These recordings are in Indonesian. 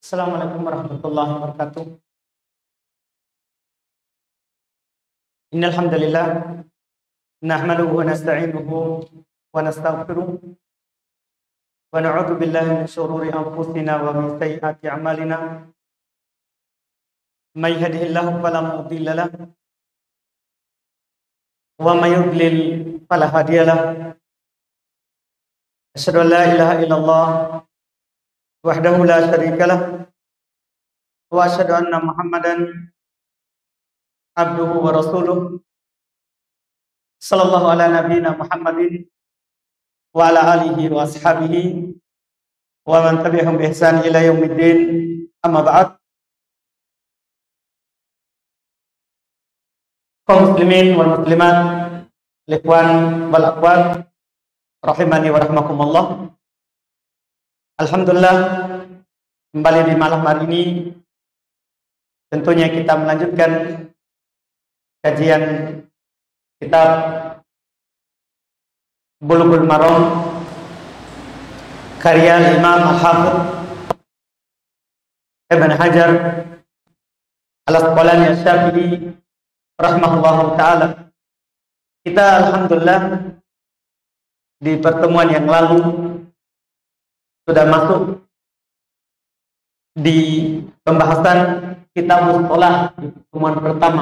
Assalamualaikum warahmatullahi wabarakatuh. Innal hamdalillah nahmaduhu wa nasta'inuhu wa nastaghfiruh wa na'udzu billahi min shururi anfusina wa min sayyiati a'malina. May yahdihillahu fala mudilla lahu wa may yudlil fala hadiya lahu. Asyhadu an la ilaha illallah wahdahu la syarika lah wa asyhadu anna Muhammadan abduhu wa rasuluh sallallahu ala nabiyyina Muhammadin wa ala alihi wa ashabihi wa man tabi'ahum bi ihsan ila yaumiddin. Amma ba'd. Kaum muslimin wal muslimat, ikhwan wal akhwat, rahimani wa rahmakumullah. Alhamdulillah, kembali di malam hari ini tentunya kita melanjutkan kajian kitab Bulughul Maram karya Imam Al-Hafidz Ibn Hajar Al-Asqalani Asy-Syafi'i rahimahullahu taala. Kita alhamdulillah di pertemuan yang lalu sudah masuk di pembahasan kitab Mustalah di pertemuan pertama.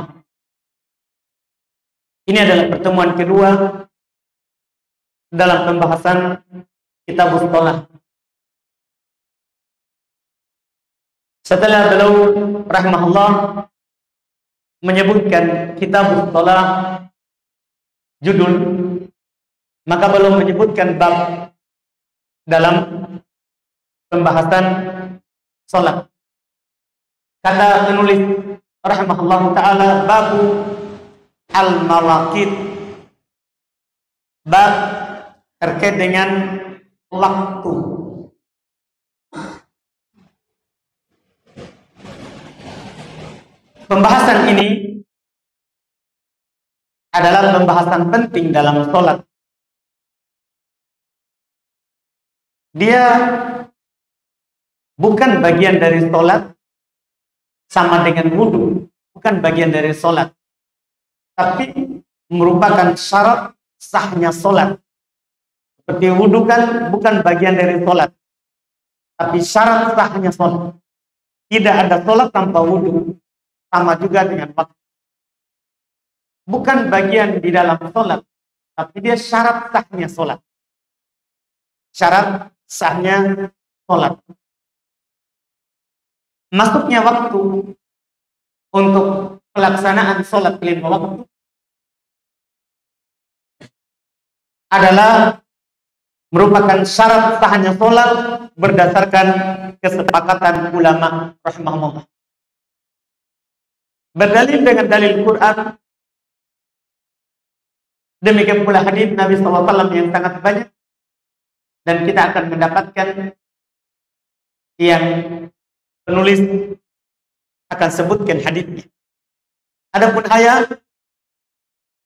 Ini adalah pertemuan kedua dalam pembahasan kitab Mustalah. Setelah beliau rahimahullah menyebutkan kitab Mustalah judul, maka beliau menyebutkan bab dalam pembahasan salat. Kata penulis rahimahullah taala, babu al-mawaqit, bab terkait dengan waktu. Pembahasan ini adalah pembahasan penting dalam salat. Dia bukan bagian dari sholat sama dengan wudhu, bukan bagian dari sholat, tapi merupakan syarat sahnya sholat. Seperti wudhu kan bukan bagian dari sholat, tapi syarat sahnya sholat. Tidak ada sholat tanpa wudhu, sama juga dengan waktu. Bukan bagian di dalam sholat, tapi dia syarat sahnya sholat. Syarat sahnya sholat. Masuknya waktu untuk pelaksanaan sholat lima waktu adalah merupakan syarat sahnya sholat berdasarkan kesepakatan ulama rahimahullah. Berdalil dengan dalil Quran, demikian pula hadis Nabi SAW yang sangat banyak, dan kita akan mendapatkan yang penulis akan sebutkan hadisnya. Adapun ayat,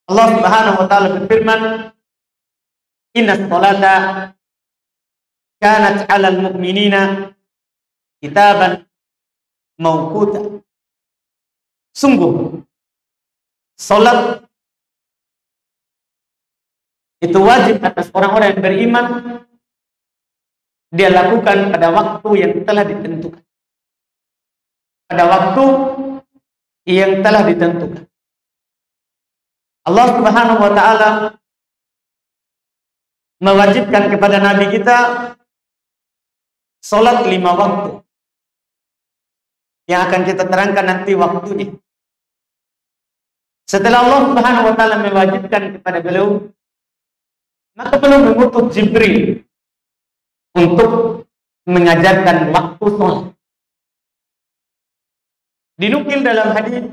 Allah Subhanahu wa taala berfirman, "Inna sholata kanat 'alal mu'minina kitaban mawquta." Sungguh salat itu wajib atas orang-orang yang beriman, dia lakukan pada waktu yang telah ditentukan. Pada waktu yang telah ditentukan. Allah Subhanahu wa taala mewajibkan kepada Nabi kita salat 5 waktu, yang akan kita terangkan nanti waktunya. Setelah Allah Subhanahu wa taala mewajibkan kepada beliau, maka beliau mengutus Jibril untuk mengajarkan waktu sholat. Dinukil dalam hadis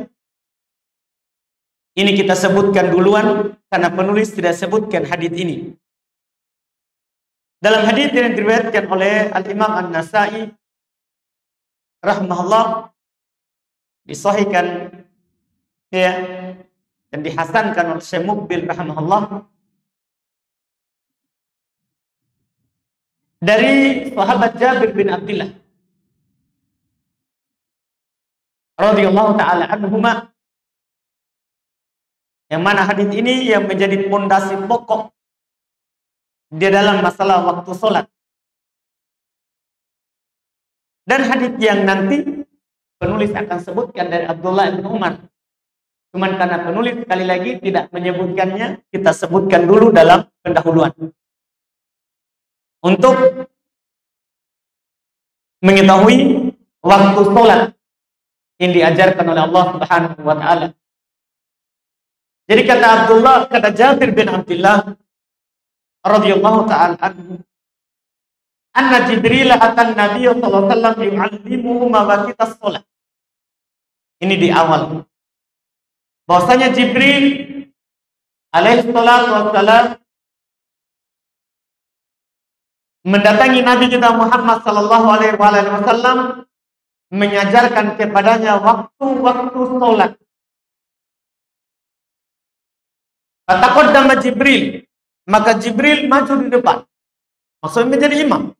ini, kita sebutkan duluan karena penulis tidak sebutkan hadis ini. Dalam hadis yang diriwayatkan oleh Al-Imam An-Nasa'i rahimahullah, disahihkan ya, dan dihasankan oleh Syekh Muqbil rahimahullah, dari sahabat Jabir bin Abdullah radhiyallahu taala anhuma, yang mana hadis ini yang menjadi pondasi pokok di dalam masalah waktu sholat. Dan hadis yang nanti penulis akan sebutkan dari Abdullah bin Umar, cuman karena penulis sekali lagi tidak menyebutkannya, kita sebutkan dulu dalam pendahuluan untuk mengetahui waktu sholat yang diajarkan oleh Allah Subhanahu wa taala. Jadi kata Abdullah, kata Jabir bin Abdullah radhiyallahu taala anhu, anna Jibril atan Nabi sallallahu alaihi wasallam yu'allimuhu mawaqitas shalah. Ini di awal. Bahwasanya Jibril alaihi salatu wassalam mendatangi Nabi kita Muhammad sallallahu alaihi wasallam, mengajarkan kepadanya waktu-waktu sholat. Fataqaddama Jibril, maka Jibril maju di depan, maksudnya menjadi imam.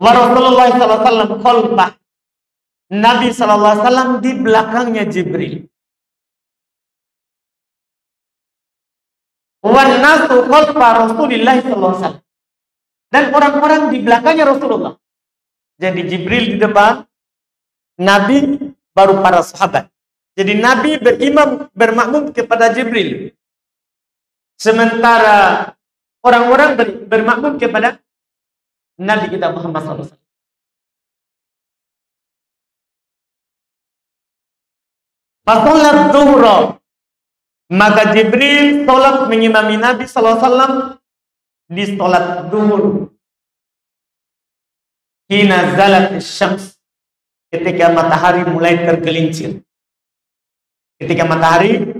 Wa Rasulullah sallallahu alaihi wasallam khalfah, Nabi sallallahu alaihi wasallam di belakangnya Jibril. Wan nasu khalfa Rasulillah sallallahu alaihi wasallam, dan orang-orang di belakangnya Rasulullah. Jadi Jibril di depan, Nabi baru para sahabat. Jadi Nabi berimam, bermakmum kepada Jibril, sementara orang-orang bermakmum kepada Nabi kita Muhammad SAW. Fasolat zuhra, maka Jibril sholat mengimami Nabi SAW di sholat zuhur. Hina zalat syams, ketika matahari mulai tergelincir. Ketika matahari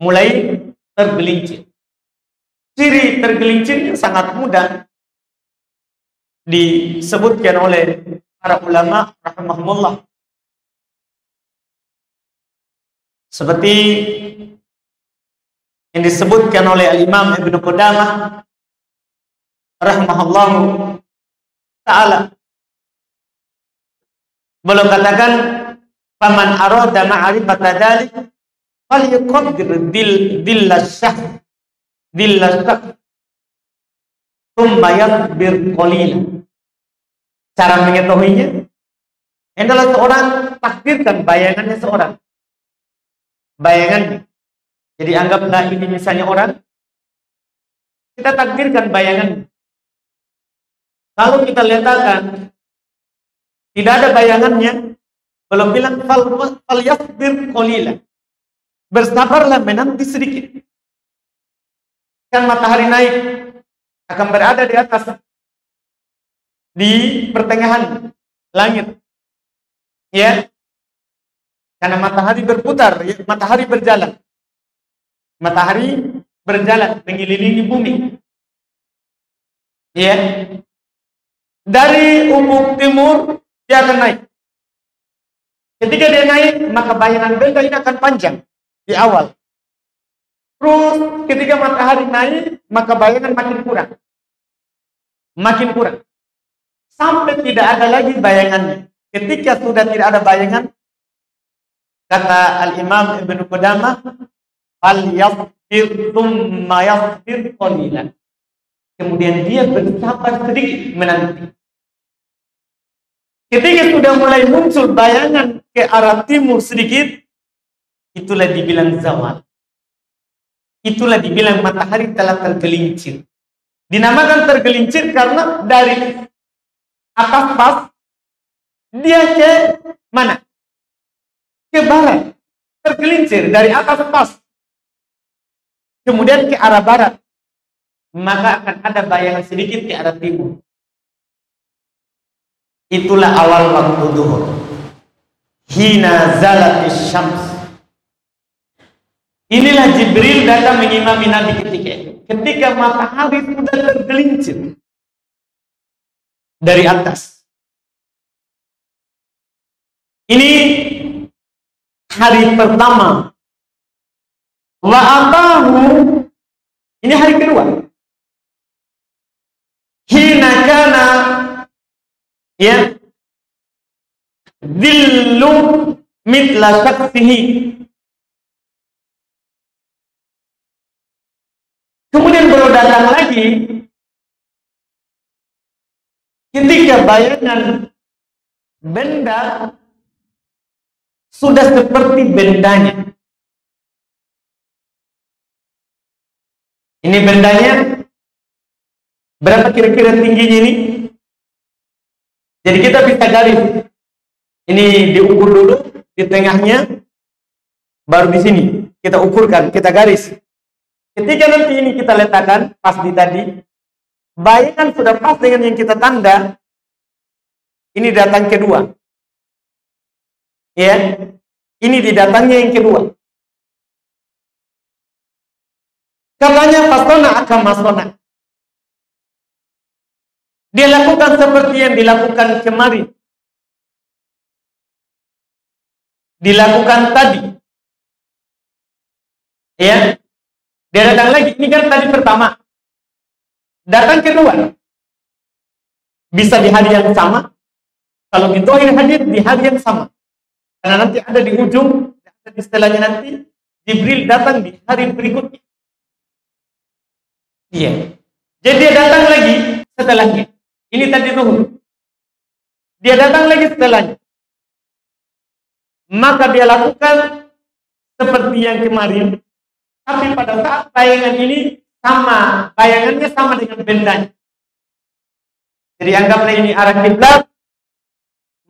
mulai tergelincir. Ciri tergelincirnya sangat mudah disebutkan oleh para ulama rahimahumullah. Seperti yang disebutkan oleh Al-Imam Ibnu Qudamah rahimahullahu ta'ala. Beliau katakan, faman arada ma'rifata dzalik falyuqaddir dillasyah thumma yasbir qalilan. Cara mengetahuinya adalah seorang takdirkan bayangannya seorang. Bayangannya. Jadi anggaplah ini misalnya orang, kita takdirkan bayangannya. Kalau kita letakkan tidak ada bayangannya, belum bilang fal yasbir qalilan, bersabarlah menanti sedikit. Kan matahari naik akan berada di atas, di pertengahan langit, ya, karena matahari berputar, ya, matahari berjalan mengelilingi bumi, ya, dari ufuk timur dia akan naik. Ketika dia naik, maka bayangan benda ini akan panjang di awal. Terus ketika matahari naik, maka bayangan makin kurang. Sampai tidak ada lagi bayangannya. Ketika sudah tidak ada bayangan, kata Al-Imam Ibnu Qudamah, fal yasbir thumma yasbir qalilan. Kemudian dia bersabar sedikit menanti. Ketika sudah mulai muncul bayangan ke arah timur sedikit, itulah dibilang zawal. Itulah dibilang matahari telah tergelincir. Dinamakan tergelincir karena dari atas pas dia ke mana? Ke barat. Tergelincir dari atas pas, kemudian ke arah barat, maka akan ada bayangan sedikit ke arah timur. Itulah awal waktu duhur. Hina zalatis syams. Inilah Jibril datang mengimami Nabi ketika itu. Ketika matahari sudah tergelincir dari atas. Ini hari pertama. Wa atahu, ini hari kedua. Ya. Dillu mitla syaksihi. Kemudian baru datang lagi ketika bayangan benda sudah seperti bendanya. Ini bendanya berapa kira-kira tingginya ini? Jadi kita bisa garis. Ini diukur dulu di tengahnya, baru di sini kita ukurkan, kita garis. Ketika nanti ini kita letakkan pas di tadi, bayangan sudah pas dengan yang kita tanda. Ini datang kedua. Ya, ini di datangnya yang kedua. Katanya fasona akan masona. Dia lakukan seperti yang dilakukan kemarin. Dilakukan tadi. Ya. Dia datang lagi. Ini kan tadi pertama. Datang kedua. Bisa di hari yang sama. Kalau di dohir hadir di hari yang sama. Karena nanti ada di ujung, ada di setelahnya nanti, Jibril datang di hari berikutnya. Iya. Jadi dia datang lagi setelahnya. Ini tadi zuhur. Dia datang lagi setelahnya. Maka dia lakukan seperti yang kemarin. Tapi pada saat bayangan ini sama, bayangannya sama dengan bendanya. Jadi anggaplah ini arah kiblat,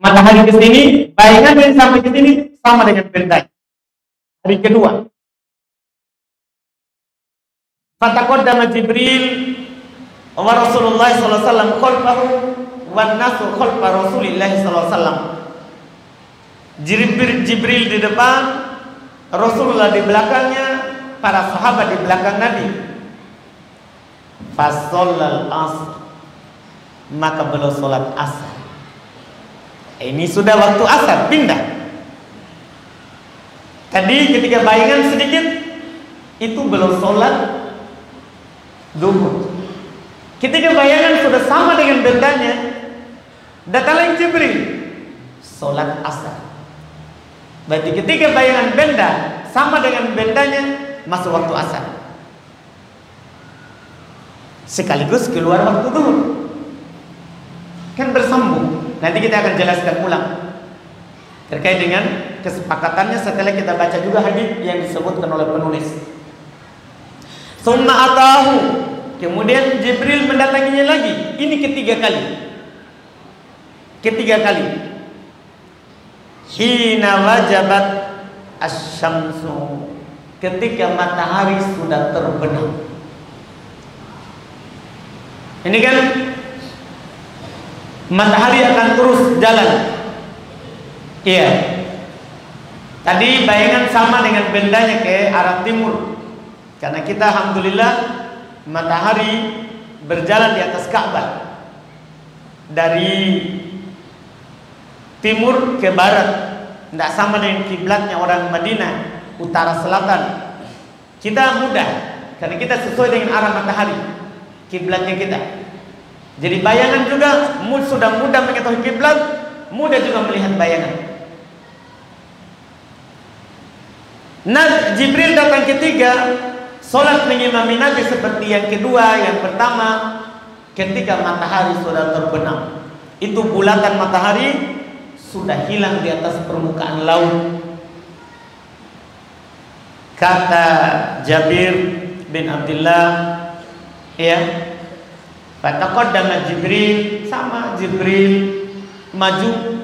matahari ke sini, bayangan yang sampai ke sini sama dengan bendanya. Hari kedua. Fataqaddama Jibril wa Rasulullah sallallahu alaihi wasallam khalfahu wan nasu khalfa Rasulillah sallallahu alaihi wasallam. Jibril di depan, Rasulullah di belakangnya, para sahabat di belakang Nabi. Fasallal asr, maka beliau salat asar. Ini sudah waktu asar, pindah. Tadi ketika bayangan sedikit, itu belum salat zuhur. Ketika bayangan sudah sama dengan bendanya, datanglah Jibril, salat asar. Berarti ketika bayangan benda sama dengan bendanya, masuk waktu asar. Sekaligus keluar waktu zuhur. Kan bersambung. Nanti kita akan jelaskan ulang terkait dengan kesepakatannya setelah kita baca juga hadis yang disebutkan oleh penulis. Summa atahu, kemudian Jibril mendatanginya lagi. Ini ketiga kali. Ketiga kali. Hina wajabat asy-syamsu, ketika matahari sudah terbenam. Ini kan matahari akan terus jalan. Iya. Tadi bayangan sama dengan bendanya ke arah timur. Karena kita alhamdulillah matahari berjalan di atas Ka'bah. Dari timur ke barat. Tidak sama dengan kiblatnya orang Madinah, utara selatan. Kita mudah karena kita sesuai dengan arah matahari kiblatnya kita. Jadi bayangan juga sudah mudah mengetahui kiblat, mudah juga melihat bayangan. Nah, Jibril datang ketiga, salat mengimami Nabi seperti yang kedua, yang pertama ketika matahari sudah terbenam. Itu bulatan matahari sudah hilang di atas permukaan laut. Kata Jabir bin Abdullah, ya, fataqaddama Jibril, sama Jibril maju,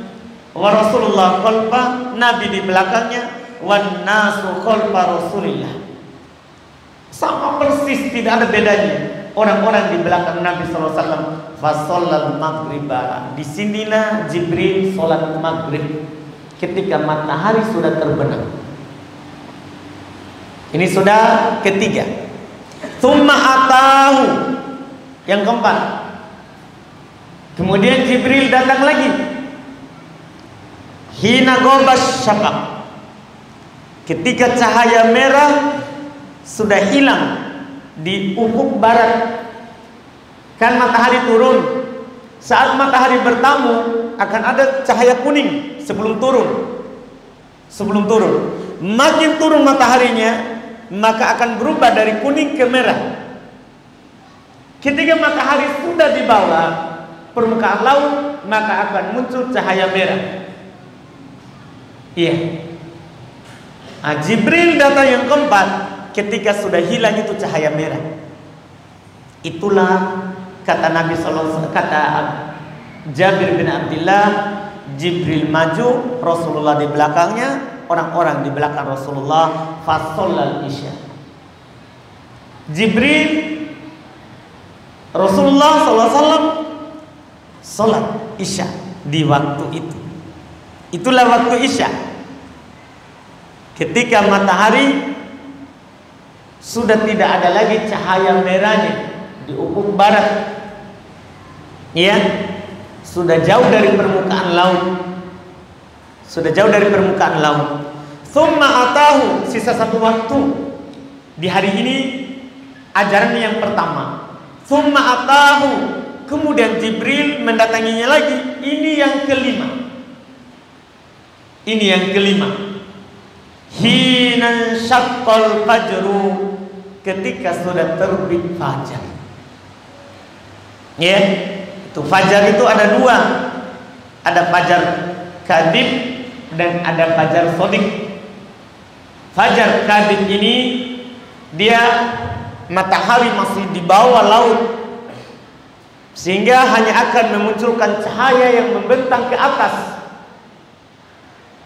wa Rasulullah khalfa, Nabi di belakangnya, wan nasu khalfa Rasulillah. Sama persis, tidak ada bedanya. Orang-orang di belakang Nabi sallallahu alaihi wasallam. Fasallal maghriba. Di sinilah Jibril salat maghrib ketika matahari sudah terbenam. Ini sudah ketiga. Tsumma atahu, yang keempat. Kemudian Jibril datang lagi. Hina ghobas syafaq, ketika cahaya merah sudah hilang di ufuk barat. Kan matahari turun, Saat matahari bertamu akan ada cahaya kuning sebelum turun. Sebelum turun, makin turun mataharinya, maka akan berubah dari kuning ke merah. Ketika matahari sudah di bawah permukaan laut, maka akan muncul cahaya merah. Iya. Jibril datang yang keempat ketika sudah hilang itu cahaya merah. Itulah kata Nabi SAW, kata Jabir bin Abdullah, Jibril maju, Rasulullah di belakangnya, orang-orang di belakang Rasulullah, fashollal isya. Jibril, Rasulullah SAW sholat isya di waktu itu. Itulah waktu isya. Ketika matahari sudah tidak ada lagi cahaya merahnya di ufuk barat, ya, sudah jauh dari permukaan laut, sudah jauh dari permukaan laut. Tsumma atahu, sisa satu waktu di hari ini, ajaran yang pertama. Tsumma atahu, kemudian Jibril mendatanginya lagi. Ini yang kelima. Ini yang kelima. Hina syaqqal fajru, ketika sudah terbit fajar. Ya, itu fajar itu ada dua. Ada fajar kadhib dan ada fajar shadiq. Fajar kadhib ini dia matahari masih di bawah laut, sehingga hanya akan memunculkan cahaya yang membentang ke atas.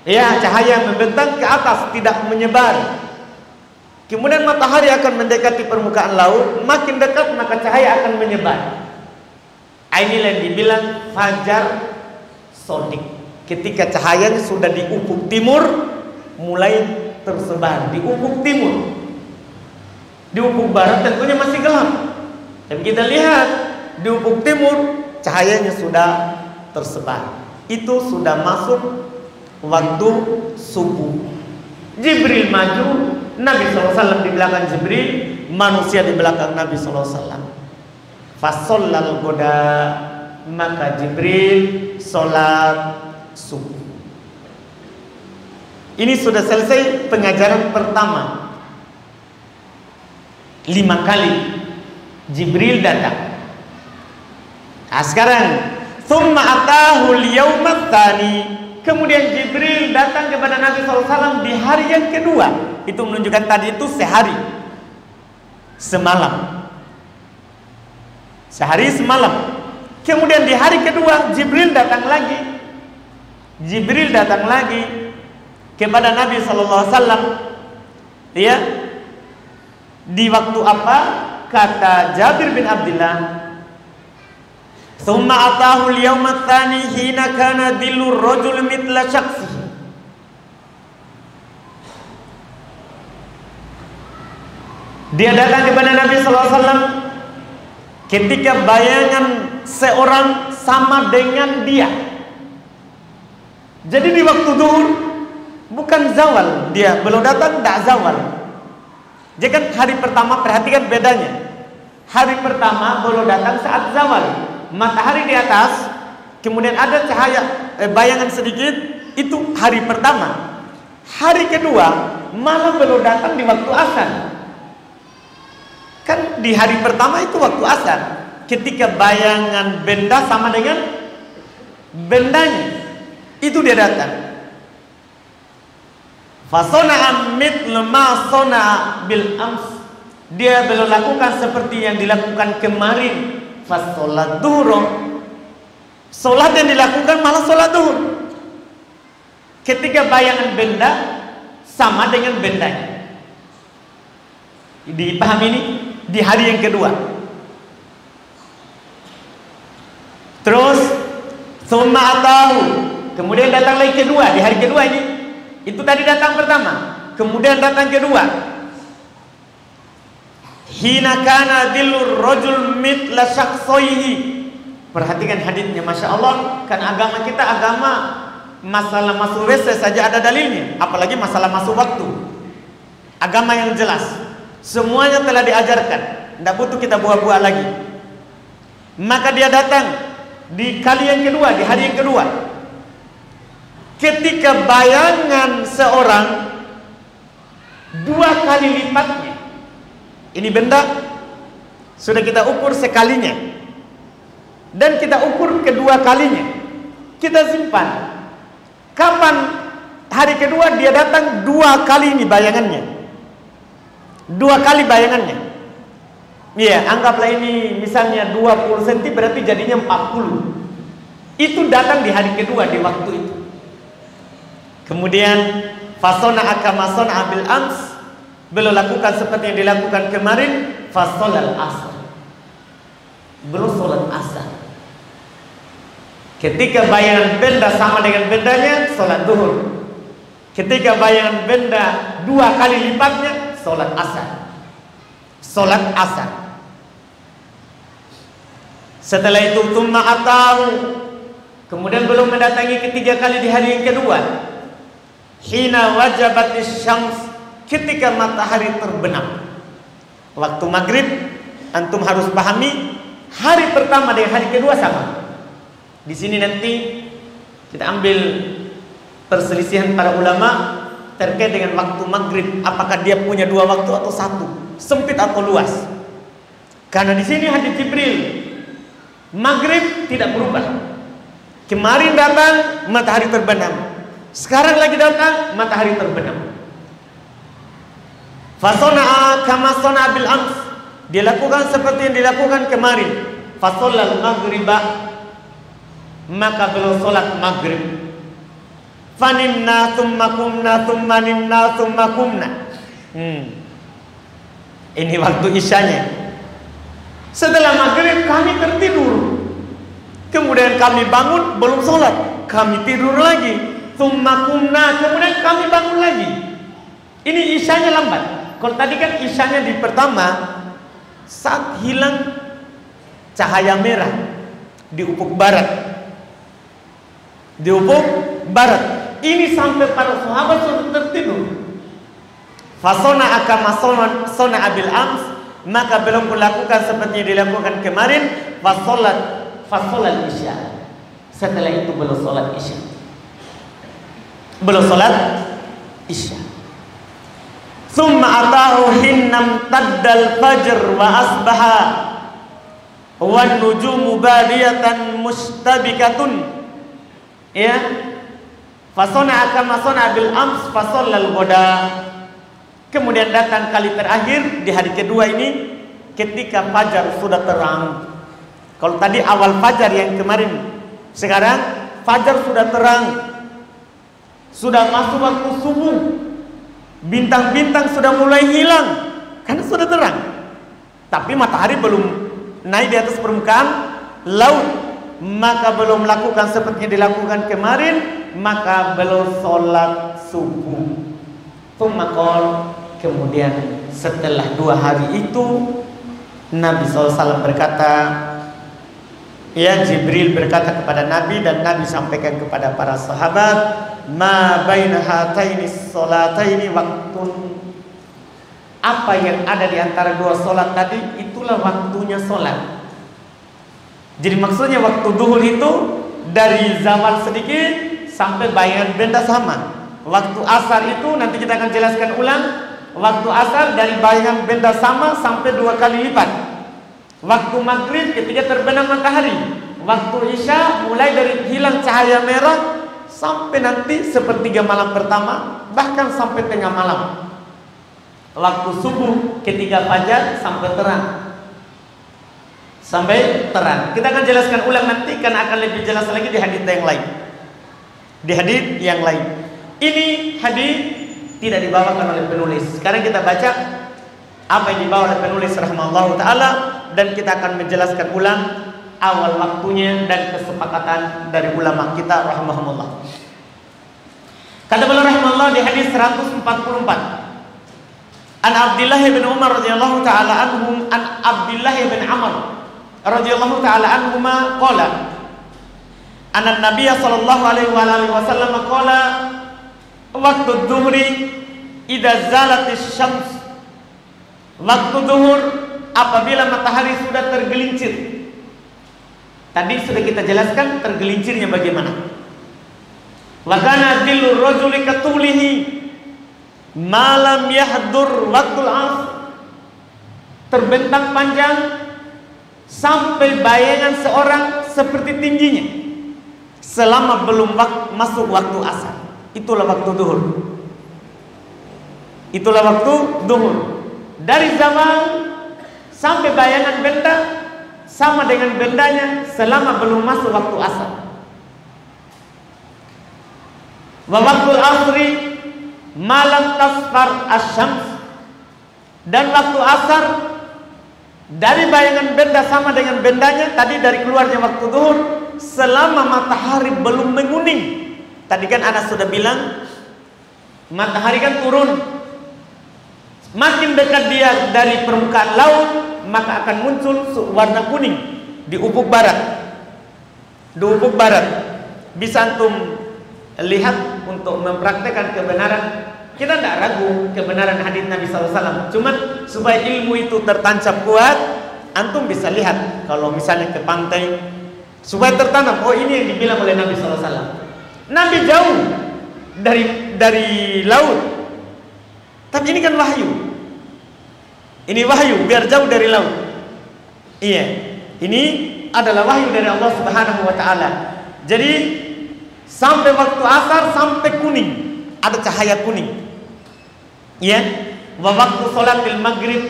Ya, cahaya yang membentang ke atas, tidak menyebar. Kemudian matahari akan mendekati permukaan laut, makin dekat maka cahaya akan menyebar. Inilah yang dibilang fajar shadiq. Ketika cahayanya sudah di ufuk timur, mulai tersebar di ufuk timur. Di ufuk barat tentunya masih gelap. Dan kita lihat di ufuk timur cahayanya sudah tersebar. Itu sudah masuk waktu subuh. Jibril maju, Nabi SAW di belakang Jibril, manusia di belakang Nabi SAW. Fashollal ghoda, maka Jibril sholat subuh. Ini sudah selesai pengajaran pertama. 5 kali Jibril datang. Nah, sekarang tsumma atahu al-yawma tsani, kemudian Jibril datang kepada Nabi SAW di hari yang kedua. Itu menunjukkan tadi itu sehari semalam. Sehari semalam. Kemudian di hari kedua Jibril datang lagi. Jibril datang lagi kepada Nabi SAW. Ya. Di waktu apa? Kata Jabir bin Abdullah, "Tsumma atahu al-yawma tsani hina kana dhillu ar-rajul mithla shakhsihi." Dia datang kepada Nabi SAW ketika bayangan seorang sama dengan dia. Jadi di waktu zuhur, bukan zawal, dia belum datang, tidak zawal. Jadi kan hari pertama, perhatikan bedanya. Hari pertama belum datang saat zawal, matahari di atas, kemudian ada cahaya bayangan sedikit, itu hari pertama. Hari kedua malah belum datang di waktu asar. Kan di hari pertama itu waktu asar, ketika bayangan benda sama dengan bendanya, itu dia datang. Fasona'a mithla ma sona'a bil ams, dia belum lakukan seperti yang dilakukan kemarin. Fasolat duhur, solat yang dilakukan malah solat duhur, ketika bayangan benda sama dengan bendanya. Dipahami ini? Di hari yang kedua. Terus tsumma atahu, kemudian datang lagi kedua di hari kedua ini. Itu tadi datang pertama, kemudian datang kedua. Hina kana dhillur rajul mithla shakhsihi. Perhatikan hadisnya, Masya Allah. Kan agama kita agama masalah masuk WC saja ada dalilnya, apalagi masalah masuk waktu. Agama yang jelas, semuanya telah diajarkan, tidak butuh kita buah-buah lagi. Maka dia datang di kali yang kedua, di hari yang kedua. Ketika bayangan seorang 2 kali lipatnya. Ini benda sudah kita ukur sekalinya dan kita ukur kedua kalinya. Kita simpan. Kapan hari kedua dia datang 2 kali ini bayangannya. 2 kali bayangannya. Iya, anggaplah ini misalnya 20 cm berarti jadinya 40. Itu datang di hari kedua di waktu itu. Kemudian fasona akamason abil ams, belum lakukan seperti yang dilakukan kemarin. Fasolal asar, belum sholat asar. Ketika bayangan benda sama dengan bendanya, sholat duhur. Ketika bayangan benda 2 kali lipatnya, sholat asar. Sholat asar. Setelah itu tumma atahu, kemudian belum mendatangi ketiga kali di hari yang kedua. Hina wajabatis syams, ketika matahari terbenam. Waktu maghrib, antum harus pahami hari pertama dengan hari kedua sama. Di sini nanti kita ambil perselisihan para ulama terkait dengan waktu maghrib. Apakah dia punya 2 waktu atau 1, sempit atau luas? Karena di sini hadis Jibril, maghrib tidak berubah. Kemarin datang matahari terbenam, sekarang lagi datang matahari terbenam. Fasona'a kama sona bil ams, dia lakukan seperti yang dilakukan kemarin. Fasolal maghriba, maka beliau solat maghrib. Fanimna thumma kumna thumma nimna thumma kumna. Ini waktu isyanya. Setelah maghrib kami tertidur, kemudian kami bangun belum solat, kami tidur lagi. Thumma kumna, kemudian kami bangun lagi. Ini isyanya lambat. Kalau tadi kan isyanya di pertama saat hilang cahaya merah di ufuk barat. Di ufuk barat. Ini sampai para sahabat sudah tertidur. Fasona akama sona abil ams, maka belum melakukan seperti yang dilakukan kemarin. Fasolat isya. Setelah itu belum solat isya. Belum solat isya. Thumma atahu hinnam taddal fajr wa asbaha wan nujumu badiyatan mustabikatun. Ya, fasona akama sona bil ams fasolal goda. Kemudian datang kali terakhir di hari kedua ini ketika fajar sudah terang. Kalau tadi awal fajar yang kemarin, sekarang fajar sudah terang, sudah masuk waktu subuh. Bintang-bintang sudah mulai hilang karena sudah terang, tapi matahari belum naik di atas permukaan laut. Maka belum melakukan seperti yang dilakukan kemarin, maka belum sholat subuh. Tumakol. Kemudian setelah 2 hari itu Nabi SAW berkata, ya, Jibril berkata kepada Nabi dan Nabi sampaikan kepada para sahabat, ma baina hataini sholataini waktun. Apa yang ada di antara 2 sholat tadi, itulah waktunya sholat. Jadi maksudnya waktu duhur itu dari zawal sedikit sampai bayangan benda sama. Waktu asar itu nanti kita akan jelaskan ulang. Waktu asar dari bayangan benda sama sampai 2 kali lipat. Waktu maghrib ketika terbenam matahari. Waktu isya mulai dari hilang cahaya merah sampai nanti sepertiga malam pertama, bahkan sampai tengah malam. Waktu subuh ketika fajar sampai terang. Sampai terang. Kita akan jelaskan ulang nanti karena akan lebih jelas lagi di hadits yang lain. Di hadits yang lain. Ini hadits tidak dibawakan oleh penulis. Sekarang kita baca apa yang dibawa oleh penulis rahimahullah taala dan kita akan menjelaskan ulang awal waktunya dan kesepakatan dari ulama kita rahimahumullah. Kata beliau rahimahullah di hadis 144. An Abdullah bin Umar radhiyallahu taala anhum an Abdullah bin Amr radhiyallahu taala anhuma qala anna Nabiy sallallahu alaihi wasallam qala waktu dhuhri idza zalatis syams, waktu zuhur apabila matahari sudah tergelincir. Tadi sudah kita jelaskan tergelincirnya bagaimana. Wa kana dilur rajuli katulihi malam yahdur waktul asr. Terbentang panjang sampai bayangan seorang seperti tingginya selama belum masuk waktu asar. Itulah waktu duhur. Itulah waktu duhur. Dari zaman sampai bayangan benda sama dengan bendanya selama belum masuk waktu asar. Wa waktul asri malam tasfar asyams. Dan waktu asar dari bayangan benda sama dengan bendanya tadi dari keluarnya waktu duhur selama matahari belum menguning. Tadi kan Anas sudah bilang matahari kan turun, makin dekat dia dari permukaan laut maka akan muncul warna kuning di ufuk barat. Di ufuk barat bisa antum lihat untuk mempraktekkan kebenaran. Kita tidak ragu kebenaran hadis Nabi SAW. Cuman supaya ilmu itu tertancap kuat, antum bisa lihat kalau misalnya ke pantai supaya tertanam. Oh, ini yang dibilang oleh Nabi SAW. Nabi jauh dari laut, tapi ini kan wahyu. Ini wahyu biar jauh dari laut. Iya, ini adalah wahyu dari Allah Subhanahu Wa Taala. Jadi sampai waktu asar sampai kuning, ada cahaya kuning. Ya, wa waktu sholatil maghrib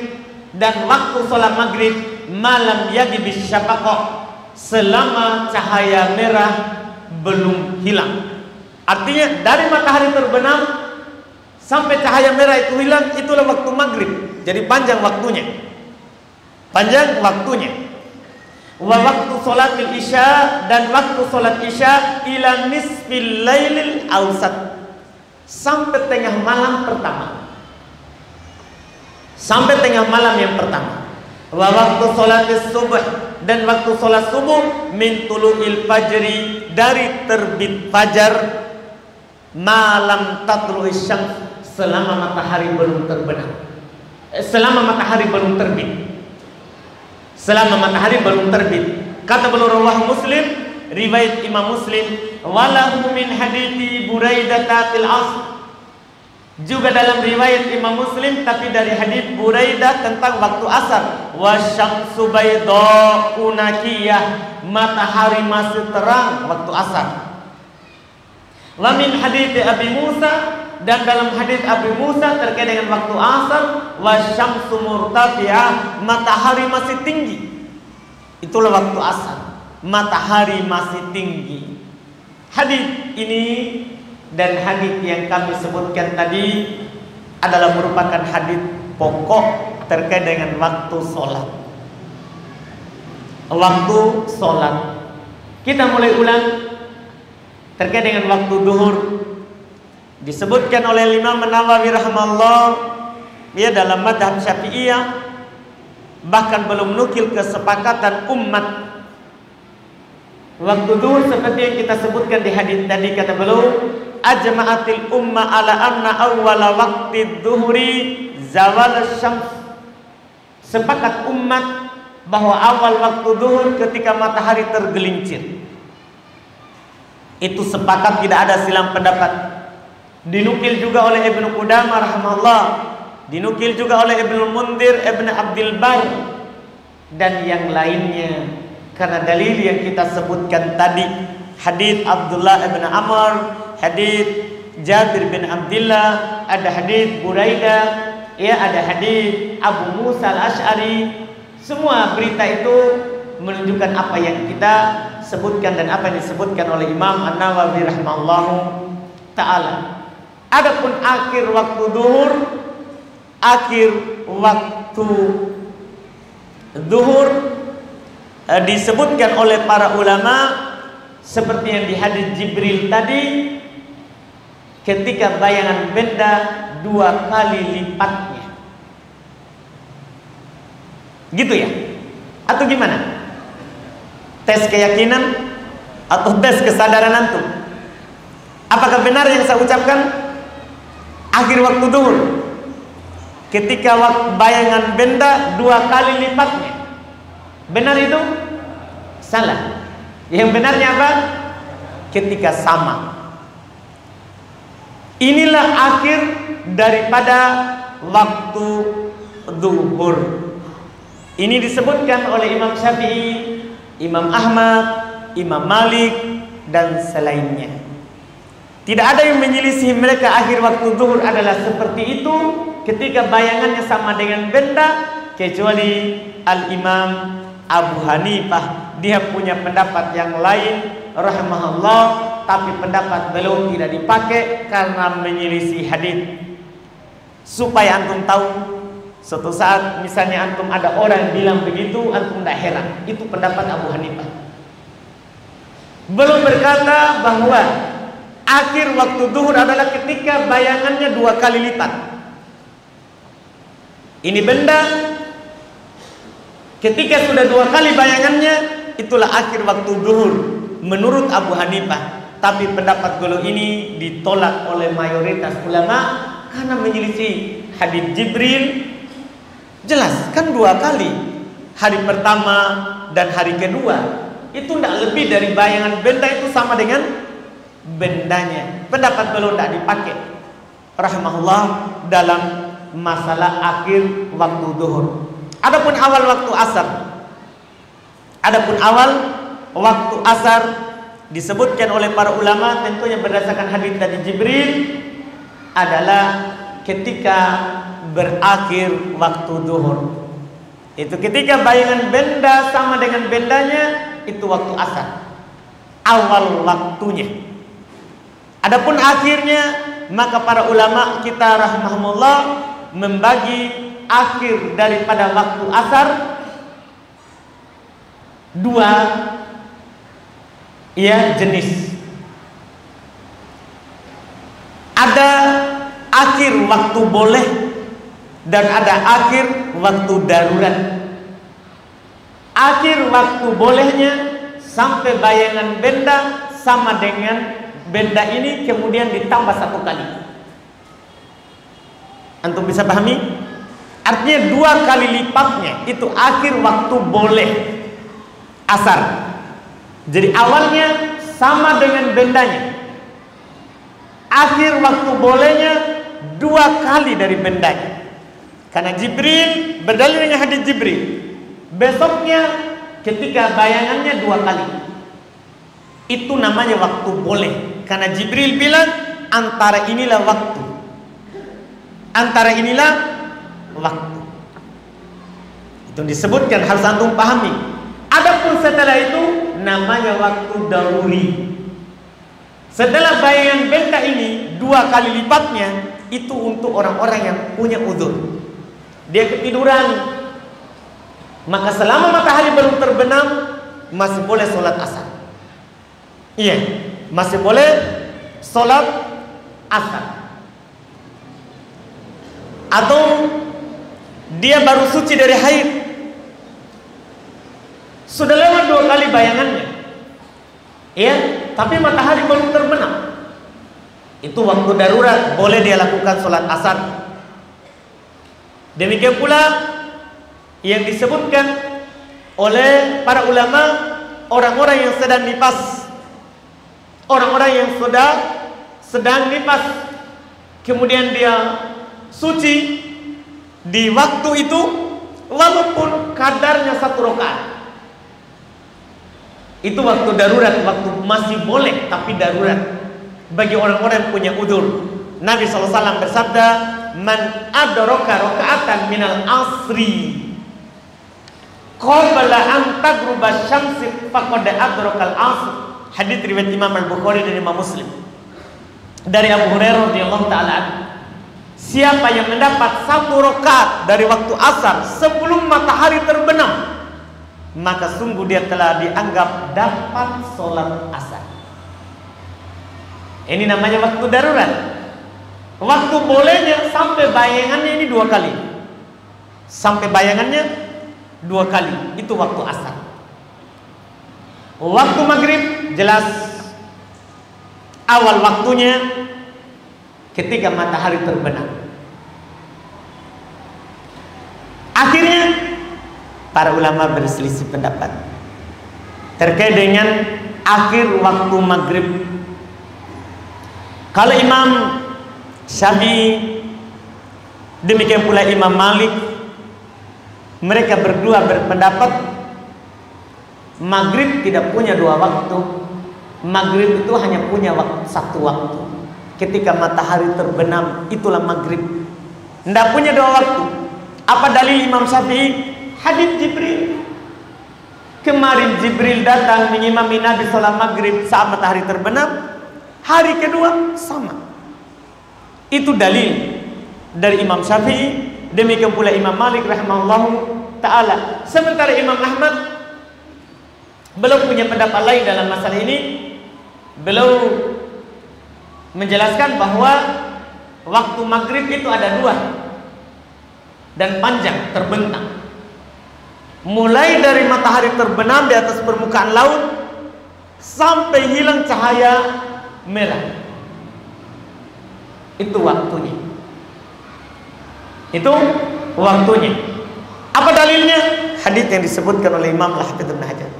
dan waktu sholat maghrib malam yagibis syafaqah selama cahaya merah belum hilang. Artinya dari matahari terbenam sampai cahaya merah itu hilang, itulah waktu maghrib. Jadi panjang waktunya. Panjang waktunya. Wa waktu sholatil isya dan waktu sholat isya ila nisfil lailil awsat sampai tengah malam pertama. Sampai tengah malam yang pertama. Wa waktu sholatis subuh dan waktu sholat subuh min tulu'il fajri dari terbit fajar malam tatlu'is syams selama matahari belum terbenam. Selama matahari belum terbit. Selama matahari belum terbit. Kata beliau rawahu Muslim, riwayat Imam Muslim, walahu min hadithi Buraidah tatil asr. Juga dalam riwayat Imam Muslim tapi dari hadis Buraidah tentang waktu asar. Wasyamsu baydha'u naqiyah, matahari masih terang waktu asar. Wa min hadits Abi Musa dan dalam hadis Abi Musa terkait dengan waktu asar, wasyamsu murtafi'ah, matahari masih tinggi. Itulah waktu asar, matahari masih tinggi. Hadis ini dan hadis yang kami sebutkan tadi adalah merupakan hadis pokok terkait dengan waktu sholat. Waktu sholat. Kita mulai ulang terkait dengan waktu duhur. Disebutkan oleh Imam Nawawi rahimahullah, ya dalam mazhab Syafi'iyah bahkan belum nukil kesepakatan umat. Waktu duhur seperti yang kita sebutkan di hadis tadi, kata beliau, ajma'atil umma ala anna awwala waqti dhuhri zawal syams. Sepakat umat bahwa awal waktu duhur ketika matahari tergelincir. Itu sepakat, tidak ada silang pendapat. Dinukil juga oleh Ibnu Qudamah rahimahullah, dinukil juga oleh Ibnu Mundir, Ibnu Abdul Bar dan yang lainnya. Karena dalil yang kita sebutkan tadi, hadis Abdullah bin Amr, hadis Jabir bin Abdullah, ada hadis Buraidah, ya ada hadis Abu Musa al-Asy'ari. Semua berita itu menunjukkan apa yang kita sebutkan dan apa yang disebutkan oleh Imam An-Nawawi rahimahullahu taala. Adapun akhir waktu duhur, akhir waktu duhur disebutkan oleh para ulama seperti yang di hadis Jibril tadi, ketika bayangan benda 2 kali lipatnya. Gitu ya? Atau gimana? Tes keyakinan atau tes kesadaran antum? Apakah benar yang saya ucapkan? Akhir waktu duhur ketika bayangan benda 2 kali lipatnya. Benar itu? Salah. Yang benarnya apa? Ketika sama. Inilah akhir daripada waktu zuhur. Ini disebutkan oleh Imam Syafi'i, Imam Ahmad, Imam Malik, dan selainnya. Tidak ada yang menyelisih mereka akhir waktu zuhur adalah seperti itu ketika bayangannya sama dengan benda, kecuali Al-Imam Abu Hanifah. Dia punya pendapat yang lain rahimahullah, tapi pendapat beliau tidak dipakai karena menyelisih hadis. Supaya antum tahu, suatu saat misalnya antum ada orang bilang begitu, antum tidak heran. Itu pendapat Abu Hanifah. Belum berkata bahwa akhir waktu zuhur adalah ketika bayangannya 2 kali lipat. Ini benda, ketika sudah 2 kali bayangannya, itulah akhir waktu zuhur menurut Abu Hanifah. Tapi pendapat beliau ini ditolak oleh mayoritas ulama karena menyelisih hadis Jibril. Jelas kan 2 kali, hari pertama dan hari kedua. Itu tidak lebih dari bayangan benda itu sama dengan bendanya. Pendapat beliau tidak dipakai rahimahullah dalam masalah akhir waktu zuhur. Adapun awal waktu asar, disebutkan oleh para ulama tentunya berdasarkan hadis dari Jibril adalah ketika berakhir waktu zuhur. Itu ketika bayangan benda sama dengan bendanya, itu waktu asar, awal waktunya. Adapun akhirnya, maka para ulama kita rahimahumullah membagi akhir daripada waktu asar 2 jenis. Ada akhir waktu boleh dan ada akhir waktu darurat. Akhir waktu bolehnya sampai bayangan benda sama dengan benda ini kemudian ditambah 1 kali. Antum bisa pahami? Artinya 2 kali lipatnya itu akhir waktu boleh asar. Jadi awalnya sama dengan bendanya. Akhir waktu bolehnya 2 kali dari bendanya. Karena Jibril berdalil dengan hadis Jibril. Besoknya ketika bayangannya 2 kali. Itu namanya waktu boleh. Karena Jibril bilang antara inilah waktu. Antara inilah waktu. Itu disebutkan, harus antum pahami. Adapun setelah itu namanya waktu daruri. Setelah bayangan benda ini 2 kali lipatnya, itu untuk orang-orang yang punya uzur. Dia ketiduran, maka selama matahari belum terbenam masih boleh sholat asar. Iya, masih boleh sholat asar. Atau dia baru suci dari haid, sudah lewat 2 kali bayangannya, ya, tapi matahari belum terbenam. Itu waktu darurat, boleh dia lakukan sholat asar. Demikian pula yang disebutkan oleh para ulama, orang-orang yang sedang nifas, orang-orang yang sedang nifas, kemudian dia suci di waktu itu, walaupun kadarnya 1 rakaat, itu waktu darurat, waktu masih boleh tapi darurat bagi orang-orang yang punya udzur. Nabi SAW bersabda, man adraka raka'atan minal asri qabla an taghruba syamsi faqad adrakal asr. Hadits riwayat Imam Al-Bukhari dan Imam Muslim. Dari Abu Hurairah radhiyallahu taala anhu, siapa yang mendapat 1 rakaat dari waktu asar sebelum matahari terbenam, maka sungguh dia telah dianggap dapat sholat asar. Ini namanya waktu darurat. Waktu bolehnya sampai bayangannya ini 2 kali. Sampai bayangannya 2 kali. Itu waktu asar. Waktu maghrib jelas awal waktunya ketika matahari terbenam. Akhirnya para ulama berselisih pendapat. terkait dengan akhir waktu maghrib. Kalau Imam Syafi'i, demikian pula Imam Malik, mereka berdua berpendapat maghrib tidak punya dua waktu. Maghrib itu hanya punya satu waktu. Ketika matahari terbenam, itulah maghrib. Tidak punya dua waktu. Apa dalil Imam Syafi'i? Hadits Jibril. Kemarin Jibril datang mengimami Nabi sholat maghrib saat matahari terbenam. Hari kedua sama. Itu dalil dari Imam Syafi'i. Demikian pula Imam Malik rahimahullahu ta'ala. Sementara Imam Ahmad belum punya pendapat lain dalam masalah ini. Beliau menjelaskan bahwa waktu maghrib itu ada dua dan panjang, terbentang. Mulai dari matahari terbenam di atas permukaan laut sampai hilang cahaya merah. Itu waktunya. Itu waktunya. Apa dalilnya? Hadits yang disebutkan oleh Imam Al-Hafidz Ibnu Hajar.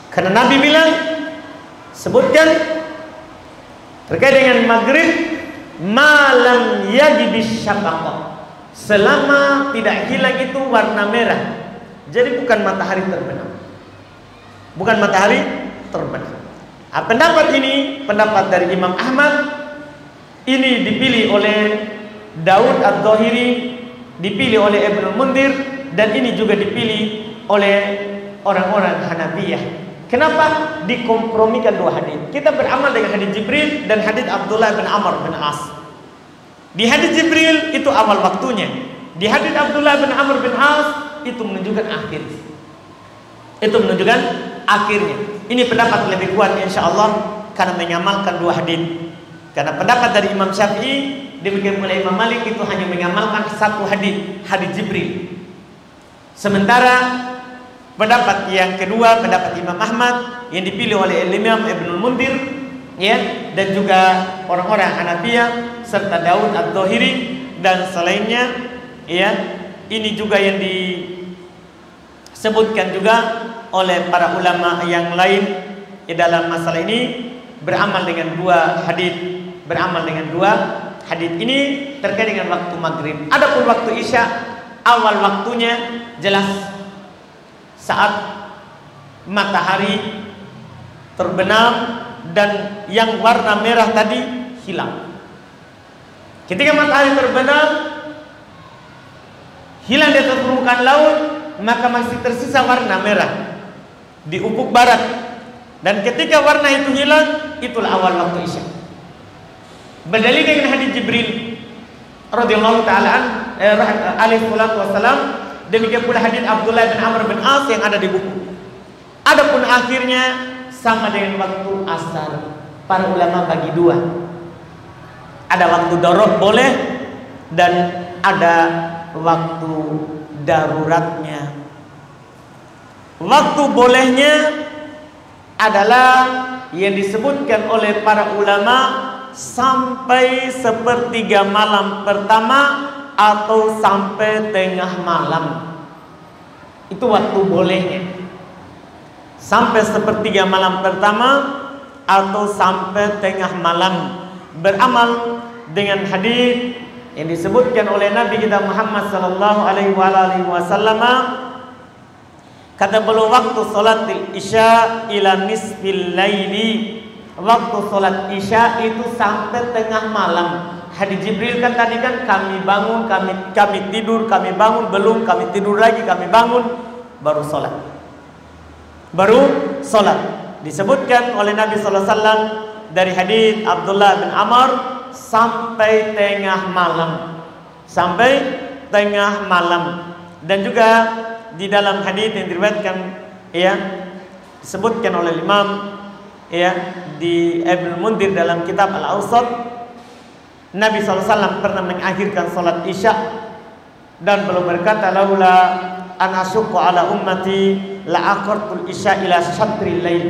Karena Nabi bilang, sebutkan terkait dengan maghrib, malam yajibis syafaqah, selama tidak hilang itu warna merah. Jadi bukan matahari terbenam. Bukan matahari terbenam. Nah, pendapat ini pendapat dari Imam Ahmad. Ini dipilih oleh Daud Ad-Dhahiri, dipilih oleh Ibnu Mundir, dan ini juga dipilih oleh orang-orang Hanafiyah. Kenapa? Dikompromikan dua hadis. Kita beramal dengan hadis Jibril dan hadis Abdullah bin Amr bin As. Di hadis Jibril itu awal waktunya. Di hadis Abdullah bin Amr bin As itu menunjukkan akhir. Itu menunjukkan akhirnya. Ini pendapat lebih kuat insyaallah karena mengamalkan dua hadis. Karena pendapat dari Imam Syafi'i, demikian pula Imam Malik itu hanya mengamalkan satu hadis, hadis Jibril. Sementara pendapat yang kedua, pendapat Imam Ahmad yang dipilih oleh Imam Ibnu Mundir, ya, dan juga orang-orang Hanafiyah serta Daud Ad-Dhahiri dan selainnya, ya, ini juga yang disebutkan juga oleh para ulama yang lain dalam masalah ini, beramal dengan dua hadis, beramal dengan dua hadis ini terkait dengan waktu maghrib. Adapun waktu isya, awal waktunya jelas saat matahari terbenam dan yang warna merah tadi hilang. Ketika matahari terbenam, hilang di atas permukaan laut, maka masih tersisa warna merah di ufuk barat. Dan ketika warna itu hilang, itulah awal waktu isya. Berdalil dengan hadis Jibril radhiyallahu ta'ala alaihi wassalam, demikian pula hadis Abdullah bin Amr bin As yang ada di buku. Adapun akhirnya sama dengan waktu asar. Para ulama bagi dua. Ada waktu darurat boleh dan ada waktu daruratnya. Waktu bolehnya adalah yang disebutkan oleh para ulama sampai sepertiga malam pertama atau sampai tengah malam. Itu waktu bolehnya. Sampai sepertiga malam pertama atau sampai tengah malam. Beramal dengan hadis yang disebutkan oleh Nabi kita Muhammad sallallahu alaihi wasallam, kata beliau, waktu salat isya ila nisfil laili, waktu salat isya itu sampai tengah malam. Hadis Jibril kan tadi kan kami bangun, kami tidur, kami bangun, belum kami tidur lagi, kami bangun, baru salat. Baru salat. Disebutkan oleh Nabi sallallahu alaihi wasallam dari hadis Abdullah bin Amr sampai tengah malam. Sampai tengah malam. Dan juga di dalam hadis yang diriwayatkan, ya, disebutkan oleh Imam, ya, di Ibnu Mundir dalam kitab Al-Awsat, Nabi SAW pernah mengakhirkan salat isya dan beliau berkata, laula an asyqa ala ummati la aqartul isya ila syatril lail.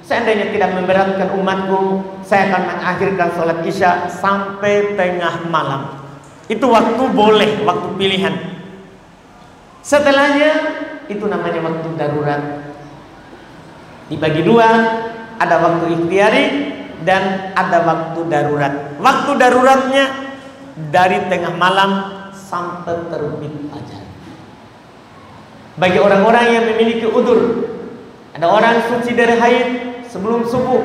Seandainya tidak memberatkan umatku, saya akan mengakhirkan salat isya sampai tengah malam. Itu waktu boleh, waktu pilihan. Setelahnya itu namanya waktu darurat. Dibagi dua, ada waktu ikhtiari dan ada waktu darurat. Waktu daruratnya dari tengah malam sampai terbit fajar. Bagi orang-orang yang memiliki udzur, ada orang suci dari haid sebelum subuh,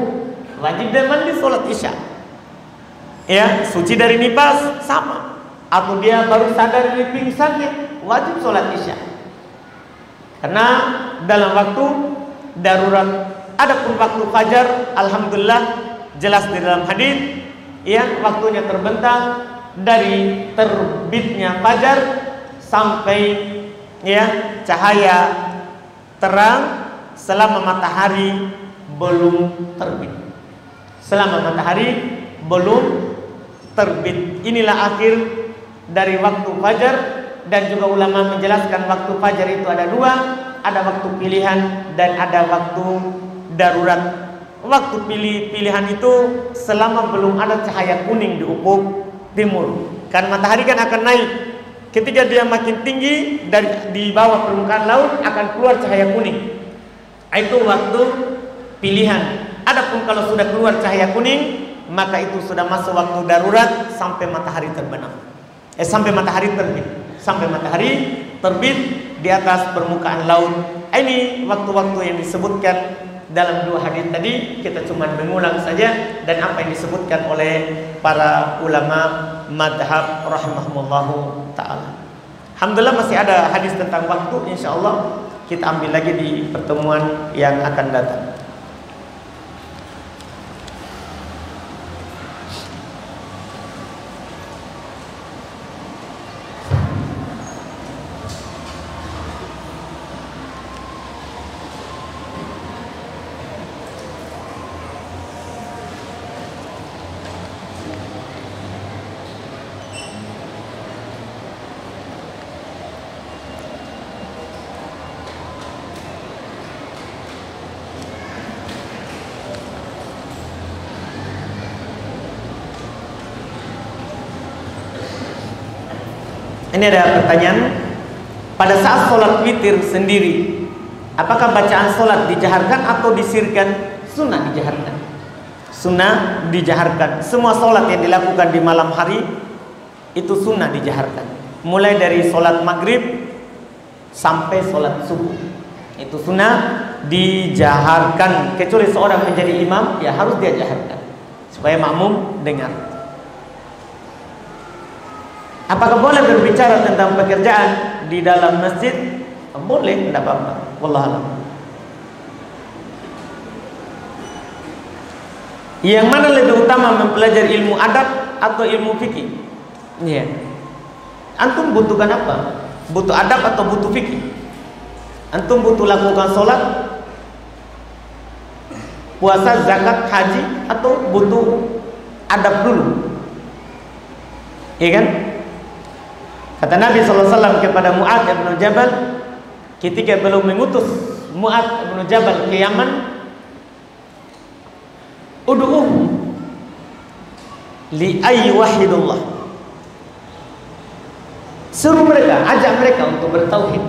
wajib dia mandi sholat isya. Ya, suci dari nifas sama. Atau dia baru sadar dari pingsannya, wajib sholat isya. Karena dalam waktu darurat. Adapun waktu fajar, alhamdulillah jelas di dalam hadis, ya, waktunya terbentang dari terbitnya fajar sampai, ya, cahaya terang selama matahari belum terbit. Selama matahari belum terbit. Inilah akhir dari waktu fajar. Dan juga ulama menjelaskan waktu fajar itu ada dua, ada waktu pilihan dan ada waktu darurat. Waktu pilihan itu selama belum ada cahaya kuning di ufuk timur. Karena matahari kan akan naik. Ketika dia makin tinggi dari di bawah permukaan laut akan keluar cahaya kuning. Itu waktu pilihan. Adapun kalau sudah keluar cahaya kuning, maka itu sudah masuk waktu darurat sampai matahari terbenam. Sampai matahari terbit. Sampai matahari terbit di atas permukaan laut. Ini waktu-waktu yang disebutkan dalam dua hadis tadi. Kita cuma mengulang saja dan apa yang disebutkan oleh para ulama madhab rahimahumullahu ta'ala. Alhamdulillah masih ada hadis tentang waktu. Insya Allah kita ambil lagi di pertemuan yang akan datang. Ini ada pertanyaan, pada saat sholat witir sendiri, apakah bacaan sholat dijaharkan atau disirkan? Sunnah dijaharkan. Sunnah dijaharkan. Semua sholat yang dilakukan di malam hari itu sunnah dijaharkan. Mulai dari sholat maghrib sampai sholat subuh, itu sunnah dijaharkan. Kecuali seorang menjadi imam, ya harus dia jaharkan supaya makmum dengar. Apakah boleh berbicara tentang pekerjaan di dalam masjid? Boleh, tidak apa-apa. Wallahu a'lam. Yang mana lebih utama mempelajari ilmu adab atau ilmu fikih? Iya. Antum butuhkan apa? Butuh adab atau butuh fikih? Antum butuh lakukan sholat, puasa, zakat, haji, atau butuh adab dulu? Iya kan? Kata Nabi SAW kepada Mu'adz bin Jabal ketika belum mengutus Mu'adz bin Jabal ke Yaman, ud'uhum li ayyuhidullah, suruh mereka, ajak mereka untuk bertauhid.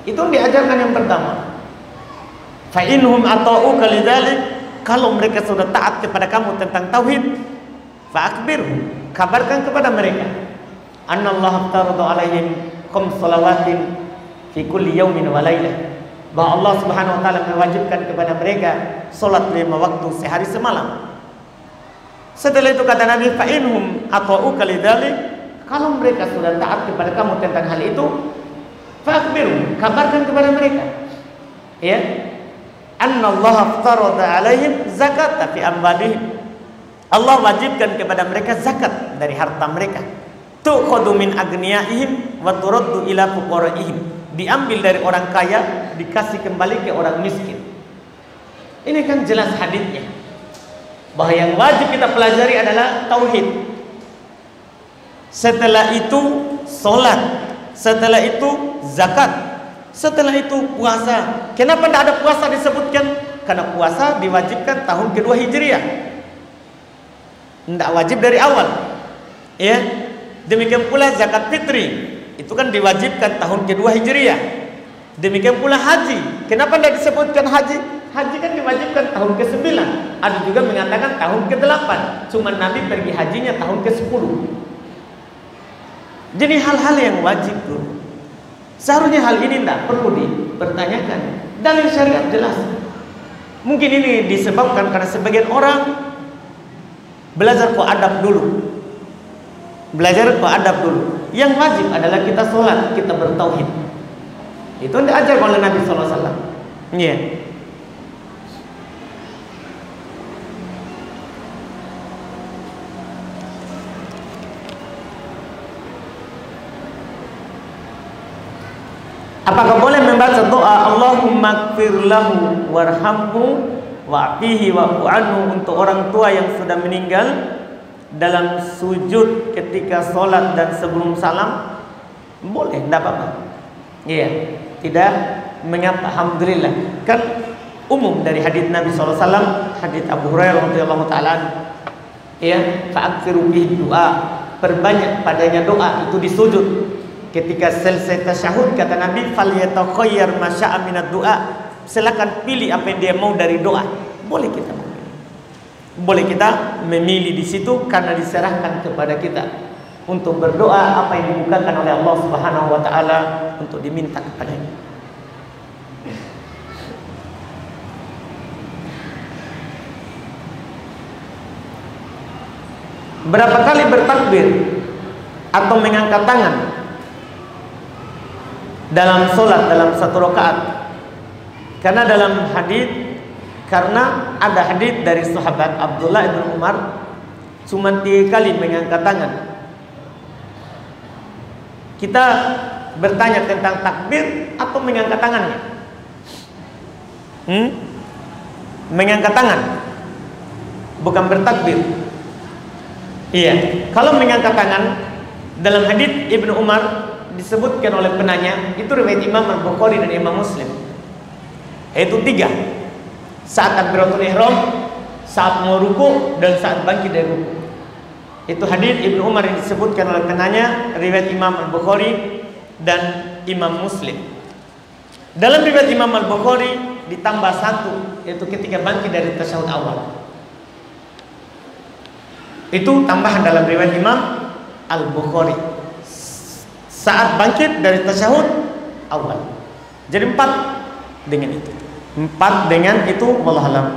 Itu diajarkan yang pertama. Fa inhum ata'uka lidzalik, kalau mereka sudah taat kepada kamu tentang tauhid, fa akhbirhum, kabarkan kepada mereka, annallaha aftarada alaihim khams salawatin fi kulli yaumin wa lailah, bahwa Allah Subhanahu wa taala mewajibkan kepada mereka salat 5 waktu sehari semalam. Setelah itu kata Nabi, fa inhum ata'uka lidzalik, kalau mereka sudah taat kepada kamu tentang hal itu, fa akhbirhum, kabarkan kepada mereka, ya, annallaha aftarada alaihim zakata fi amwalihim, Allah wajibkan kepada mereka zakat dari harta mereka. Tu'khadhu min agniyaihim wa turaddu ila fuqaraihim, diambil dari orang kaya dikasih kembali ke orang miskin. Ini kan jelas hadisnya bahwa yang wajib kita pelajari adalah tauhid. Setelah itu salat, setelah itu zakat, setelah itu puasa. Kenapa tidak ada puasa disebutkan? Karena puasa diwajibkan tahun kedua Hijriah, tidak wajib dari awal, ya. Demikian pula zakat fitri, itu kan diwajibkan tahun kedua Hijriah. Demikian pula haji. Kenapa tidak disebutkan haji? Haji kan diwajibkan tahun ke-9. Ada juga mengatakan tahun ke-8. Cuma Nabi pergi hajinya tahun ke-10. Jadi hal-hal yang wajib tuh. Seharusnya hal ini tidak perlu dipertanyakan. Dalil syariat jelas. Mungkin ini disebabkan karena sebagian orang belajar kok adab dulu. Belajar kok adab dulu. Yang wajib adalah kita sholat, kita bertauhid. Itu diajar oleh Nabi SAW. Iya. Apakah boleh membaca doa Allahumma gfir lahu warhamhu wa'fihi wa'fu anhu untuk orang tua yang sudah meninggal dalam sujud ketika sholat dan sebelum salam? Boleh, tidak apa-apa. Iya, tidak mengapa. Alhamdulillah. Kan umum dari hadits Nabi SAW, hadits Abu Hurairah radhiyallahu taala. Iya, fa'akthiru bihi doa, perbanyak padanya doa itu di sujud. Ketika selesai tasyahud kata Nabi falyatakhayar ma syaa minad doa, silakan pilih apa yang dia mau dari doa. Boleh kita memilih. Boleh kita memilih di situ karena diserahkan kepada kita untuk berdoa apa yang dibukakan oleh Allah Subhanahu wa taala untuk diminta kepadanya. Berapa kali bertakbir atau mengangkat tangan dalam solat dalam satu rakaat? Karena dalam hadis, karena ada hadis dari sahabat Abdullah bin Umar cuma 3 kali mengangkat tangan. Kita bertanya tentang takbir atau mengangkat tangannya? Mengangkat tangan, bukan bertakbir. Iya, kalau mengangkat tangan dalam hadis Ibnu Umar disebutkan oleh penanya, itu riwayat Imam Al-Bukhari dan Imam Muslim. Yaitu 3. Saat takbiratul ihram, saat mau ruku, dan saat bangkit dari ruku. Itu hadis Ibnu Umar yang disebutkan oleh penanya, riwayat Imam Al-Bukhari dan Imam Muslim. Dalam riwayat Imam Al-Bukhari ditambah 1, yaitu ketika bangkit dari tasyahud awal. Itu tambahan dalam riwayat Imam Al-Bukhari. Saat bangkit dari tasyahud awal. Jadi 4 dengan itu. 4 dengan itu, wallahu a'lam.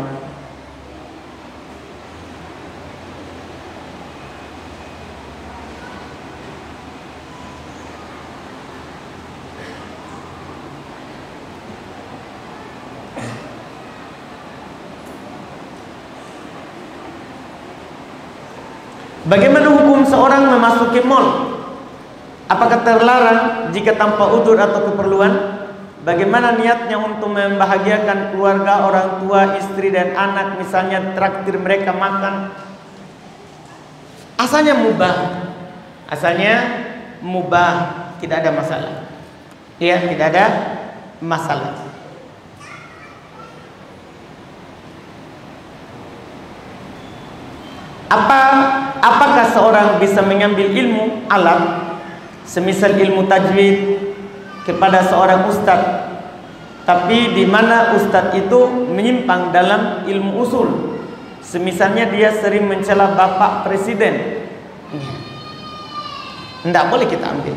Bagaimana hukum seorang memasuki mal? Apakah terlarang jika tanpa udzur atau keperluan? Bagaimana niatnya untuk membahagiakan keluarga, orang tua, istri dan anak, misalnya traktir mereka makan? Asalnya mubah, tidak ada masalah. Ya, tidak ada masalah. Apakah seorang bisa mengambil ilmu alam, semisal ilmu tajwid, kepada seorang ustadz, tapi di mana ustadz itu menyimpang dalam ilmu usul, semisalnya dia sering mencela bapak presiden? Tidak boleh kita ambil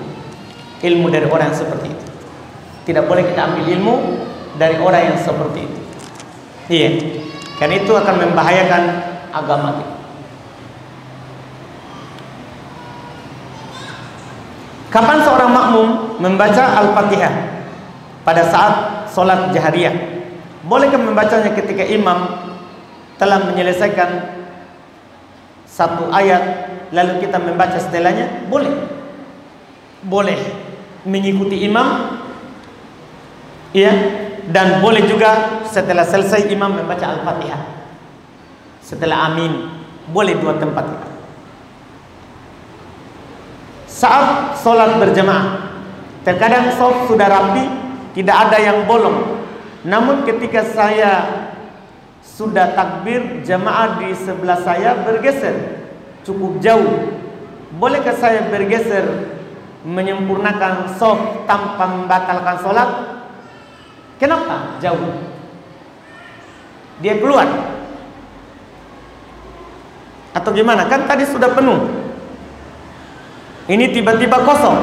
ilmu dari orang yang seperti itu. Tidak boleh kita ambil ilmu dari orang yang seperti itu. Iya, karena itu akan membahayakan agama kita. Kapan seorang makmum membaca Al-Fatihah pada saat sholat jahriyah? Bolehkah membacanya ketika imam telah menyelesaikan satu ayat lalu kita membaca setelahnya? Boleh. Boleh mengikuti imam, ya, dan boleh juga setelah selesai imam membaca Al-Fatihah. Setelah amin, boleh 2 tempat itu. Saat sholat berjamaah, terkadang shaf sudah rapi, tidak ada yang bolong. Namun ketika saya sudah takbir, jamaah di sebelah saya bergeser cukup jauh. Bolehkah saya bergeser menyempurnakan shaf tanpa membatalkan sholat? Kenapa jauh? dia keluar. Atau gimana? Kan tadi sudah penuh. Ini tiba-tiba kosong.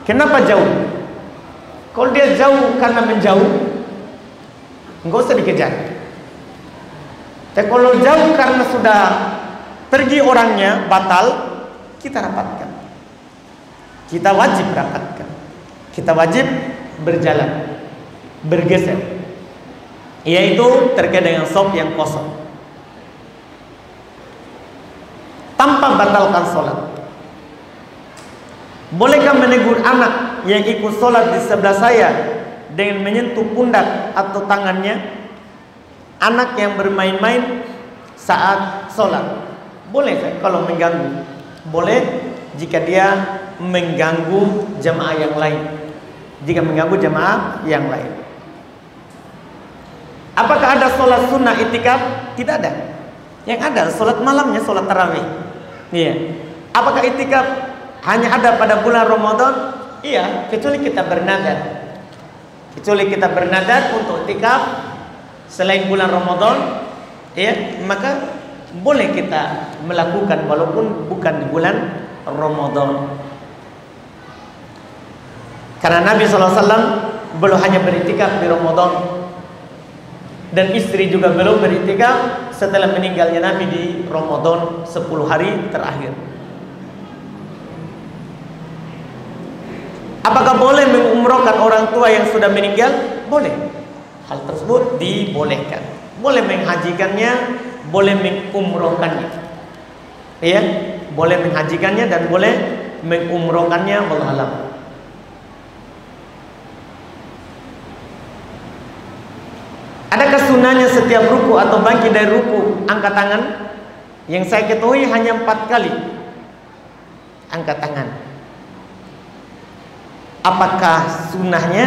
Kenapa jauh? Kalau dia jauh karena menjauh, enggak usah dikejar. Tapi kalau jauh karena sudah pergi orangnya, batal, kita rapatkan. Kita wajib rapatkan. Kita wajib berjalan, bergeser. Yaitu terkait dengan shaf yang kosong. Tanpa batalkan sholat. Bolehkah menegur anak yang ikut sholat di sebelah saya dengan menyentuh pundak atau tangannya? Anak yang bermain-main saat sholat. Boleh kalau mengganggu. Boleh jika dia mengganggu jamaah yang lain. Jika mengganggu jamaah yang lain. Apakah ada sholat sunnah itikaf? Tidak ada. Yang ada sholat malamnya, sholat tarawih. Iya. Apakah itikaf hanya ada pada bulan Ramadan? Iya, kecuali kita bernadar. Kecuali kita bernadar untuk itikaf selain bulan Ramadan, ya, maka boleh kita melakukan walaupun bukan di bulan Ramadan. Karena Nabi SAW belum hanya beritikaf di Ramadan, dan istri juga belum beritikaf setelah meninggalnya Nabi di Ramadan 10 hari terakhir. Apakah boleh mengumrohkan orang tua yang sudah meninggal? Boleh. Hal tersebut dibolehkan. Boleh menghajikannya, boleh mengumrohkannya. Ya, boleh menghajikannya dan boleh mengumrohkannya. Wallahu a'lam. Adakah sunahnya setiap ruku atau bangkit dari ruku angkat tangan? Yang saya ketahui hanya 4 kali angkat tangan. Apakah sunahnya?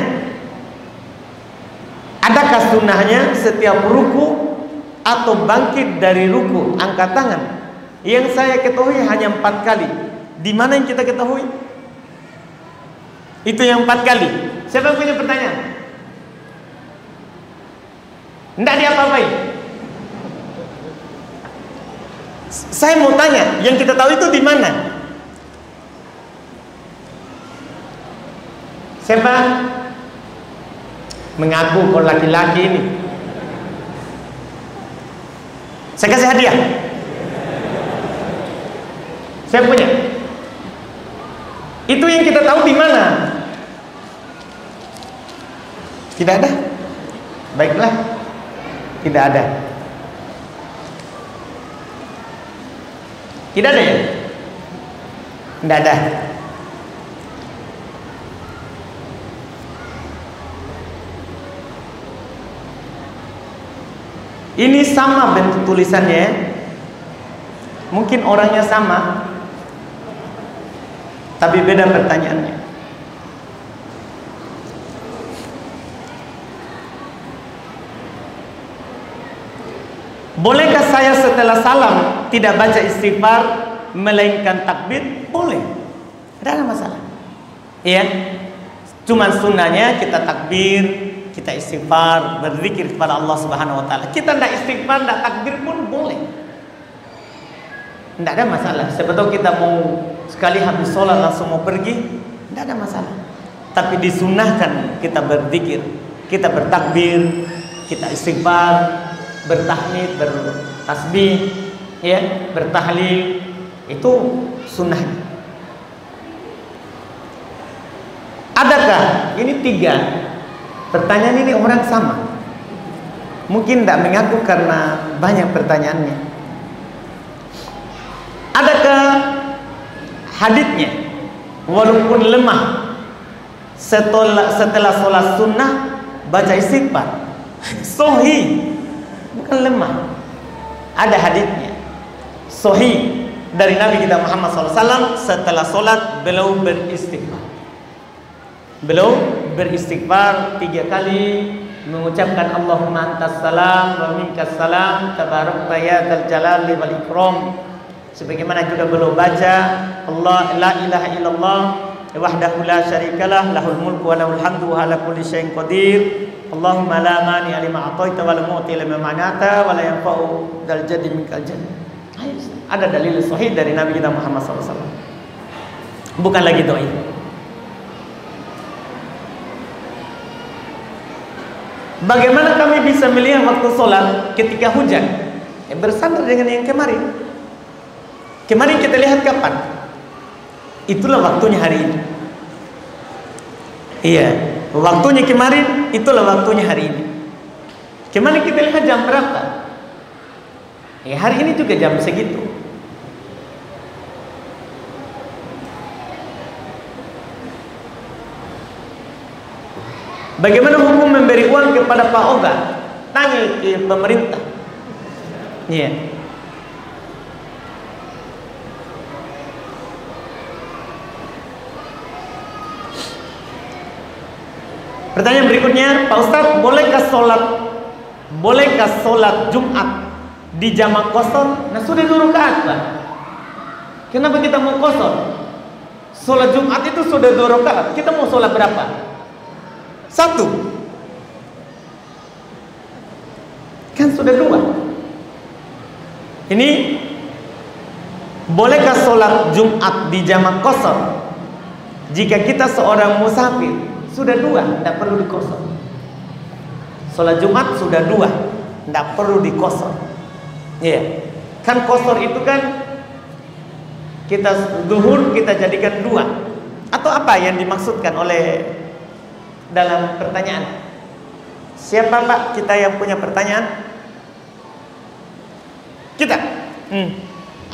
Adakah sunahnya setiap ruku atau bangkit dari ruku angkat tangan? Yang saya ketahui hanya 4 kali. Di mana yang kita ketahui? Itu yang 4 kali. Siapa yang punya pertanyaan? Tidak diapa-apain. Saya mau tanya, yang kita tahu itu di mana? Siapa? Mengaku kalau laki-laki ini. Saya kasih hadiah. Saya punya. Itu yang kita tahu di mana? Tidak ada. Baiklah. Tidak ada. Tidak ada ya? Tidak ada. Ini sama bentuk tulisannya. Mungkin orangnya sama, tapi beda pertanyaannya. Bolehkah saya setelah salam tidak baca istighfar melainkan takbir? Boleh. Tidak ada masalah. Iya. Cuman sunnahnya kita takbir, kita istighfar, berzikir kepada Allah Subhanahu wa taala. Kita tidak istighfar, tidak takbir pun boleh. Tidak ada masalah. Sebetulnya kita mau sekali habis sholat langsung mau pergi, tidak ada masalah. Tapi disunnahkan kita berzikir, kita bertakbir, kita istighfar, bertahmid, bertasbih, ya, bertahlil. Itu sunnahnya. Adakah? Ini 3 pertanyaan ini orang sama. Mungkin tidak mengaku karena banyak pertanyaannya. Adakah haditsnya walaupun lemah setelah sholat sunnah baca istighfar? Sahih, bukan lemah. Ada haditsnya sahih dari Nabi kita Muhammad SAW. Setelah sholat beliau beristighfar. Beliau beristighfar 3 kali, mengucapkan Allahumma antas salam wa minkas salam tabarakta ya dzal jalali wal ikram. Sebagaimana juga beliau baca Allah la ilaha illallah wahdahu la syarikalah, lahul mulku wa lahul hamdu wa ala kulli syai'in qadir. Allahumma la mani'a lima a'taita wa la mu'ti lima mana'ta wa la yanfa'u dzal jaddi minkal jadd. Ada dalil sahih dari Nabi kita Muhammad SAW. Bukan lagi doi. Bagaimana kami bisa melihat waktu sholat ketika hujan? Bersandar dengan yang kemarin. Kemarin kita lihat kapan? Itulah waktunya hari ini. Iya, waktunya kemarin, itulah waktunya hari ini. Kemarin kita lihat jam berapa? Hari ini juga jam segitu. Bagaimana hukum memberi uang kepada Pak Oga? Tanya ke pemerintah. Iya. Pertanyaan berikutnya, Pak Ustadz, bolehkah sholat Jumat di jamaah kosor? Nah, sudah 2 rakaat, Pak. Kenapa kita mau kosor? Sholat Jumat itu sudah 2 rakaat. Kita mau sholat berapa? 1. Kan sudah 2. Ini bolehkah sholat Jumat di jamaah kosor jika kita seorang musafir? Sudah 2, tidak perlu dikosor. Sholat Jumat sudah 2, tidak perlu dikosor. Iya, kan kosor itu kan kita zuhur kita jadikan 2. Atau apa yang dimaksudkan oleh dalam pertanyaan? Siapa Pak kita yang punya pertanyaan? Kita.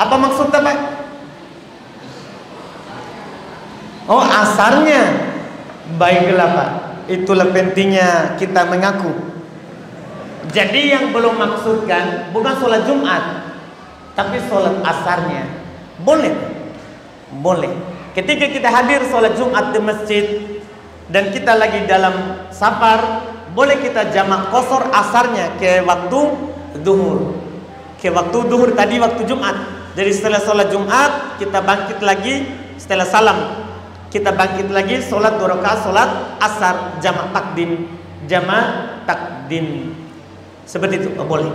Apa maksudnya Pak? Oh, asarnya. Baiklah Pak, itulah pentingnya kita mengaku. Jadi yang belum maksudkan bukan sholat Jumat, tapi sholat asarnya. Boleh. Boleh. Ketika kita hadir sholat Jumat di masjid dan kita lagi dalam safar, boleh kita jamak kosor asarnya ke waktu duhur. Ke waktu duhur tadi waktu Jumat. Jadi setelah sholat Jumat kita bangkit lagi, setelah salam kita bangkit lagi, sholat 2 rakaat, sholat asar, jamak takdim. Seperti itu, boleh.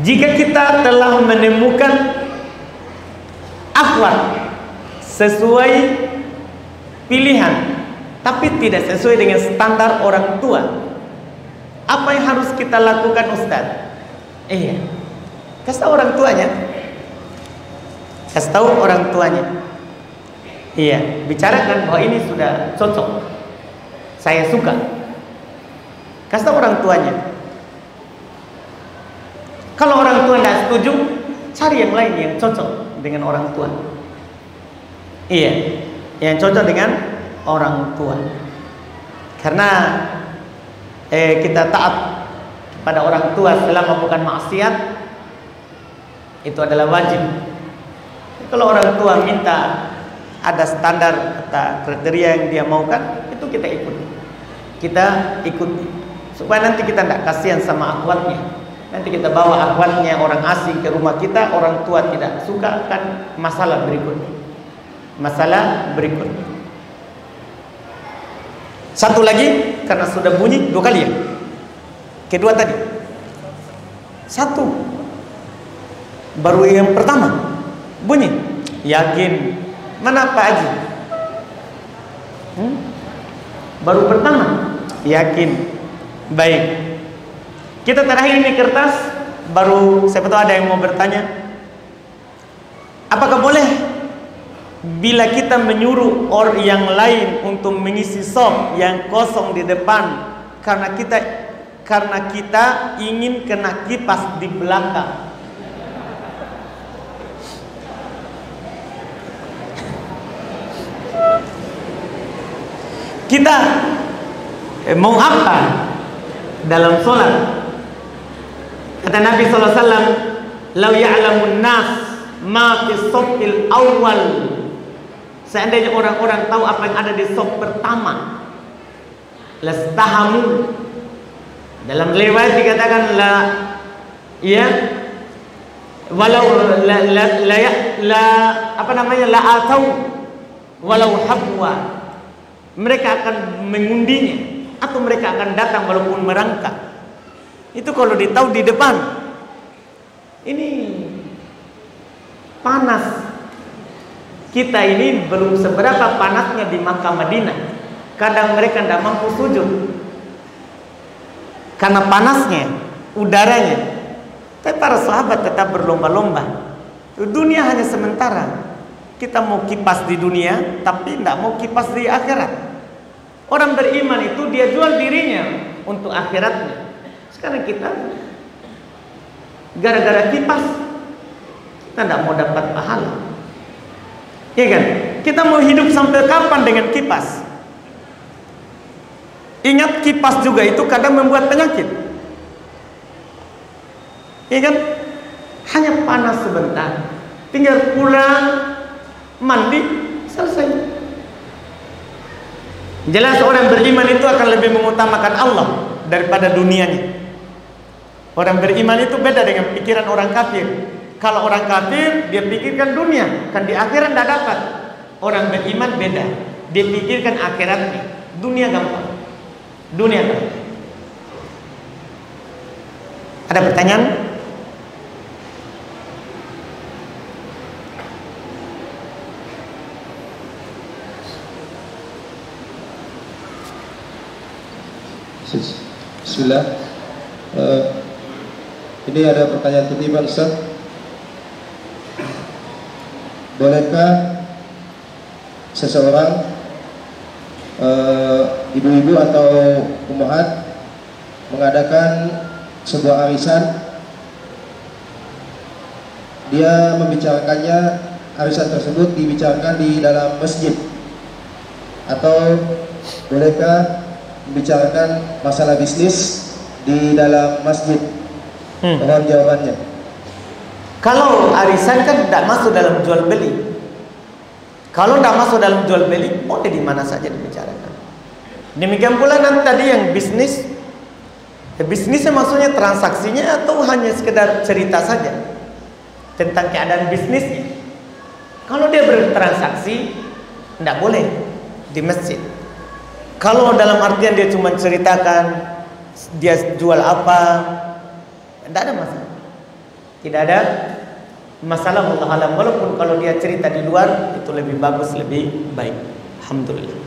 Jika kita telah menemukan akhwat sesuai pilihan tapi tidak sesuai dengan standar orang tua, apa yang harus kita lakukan Ustaz? Iya, kasih tahu orang tuanya. Kasih tahu orang tuanya. Iya, bicarakan bahwa ini sudah cocok, saya suka. Kasih tahu orang tuanya. Kalau orang tua tidak setuju, cari yang lain yang cocok dengan orang tua. Iya, yang cocok dengan orang tua. Karena kita taat kepada orang tua selama bukan maksiat, itu adalah wajib. Kalau orang tua minta ada standar atau kriteria yang dia maukan, itu kita ikuti. Kita ikuti supaya nanti kita tidak kasihan sama akhwatnya. Nanti kita bawa akhwatnya orang asing ke rumah kita, orang tua tidak suka, kan masalah berikutnya. Satu lagi, karena sudah bunyi 2 kali ya. Kedua tadi 1, baru yang pertama bunyi yakin. Mana Pak Haji? Baru pertama yakin. Baik, kita terakhir ini kertas. Baru siapa tahu ada yang mau bertanya. Apakah boleh bila kita menyuruh orang yang lain untuk mengisi soft yang kosong di depan karena kita ingin kena kipas di belakang? Kita mau apa dalam sholat? Kata Nabi SAW, "Lau ya'lamun nas ma fi sofil awal." Seandainya orang-orang tahu apa yang ada di saf pertama, lastahamu. Dalam riwayat dikatakan la, ya, walau la apa namanya, la atau walau habwa. Mereka akan mengundinya atau mereka akan datang walaupun merangkak. Itu kalau ditahu di depan. Ini panas. Kita ini belum seberapa panasnya di Makkah Madinah. Kadang mereka tidak mampu sujud karena panasnya udaranya. Tapi para sahabat tetap berlomba-lomba. Dunia hanya sementara. Kita mau kipas di dunia, tapi tidak mau kipas di akhirat. Orang beriman itu dia jual dirinya untuk akhiratnya. Sekarang kita gara-gara kipas kita tidak mau dapat pahala. Iya kan? Kita mau hidup sampai kapan dengan kipas? Ingat, kipas juga itu kadang membuat penyakit. Iya kan? Hanya panas sebentar. Tinggal pulang, mandi, selesai. Jelas orang beriman itu akan lebih mengutamakan Allah daripada dunianya. Orang beriman itu beda dengan pikiran orang kafir. Kalau orang kafir, dia pikirkan dunia, kan di akhirat tidak dapat. Orang beriman beda, dia pikirkan akhiratnya. Dunia gampang. Dunia gampang. Ada pertanyaan? Bismillah. Ini ada pertanyaan kutipan, Ustaz. Bolehkah seseorang ibu-ibu atau ummahat mengadakan sebuah arisan, dia membicarakannya, arisan tersebut dibicarakan di dalam masjid, atau bolehkah membicarakan masalah bisnis di dalam masjid? Mohon jawabannya. Kalau arisan kan tidak masuk dalam jual beli. Kalau tidak masuk dalam jual beli, boleh di mana saja dibicarakan. Demikian pula nanti tadi yang bisnis. Bisnisnya maksudnya transaksinya atau hanya sekedar cerita saja tentang keadaan bisnisnya. Kalau dia bertransaksi, tidak boleh di masjid. Kalau dalam artian dia cuma ceritakan dia jual apa, tidak ada masalah. Tidak ada masalah, wallahu alam. Walaupun kalau dia cerita di luar itu lebih bagus, lebih baik. Alhamdulillah.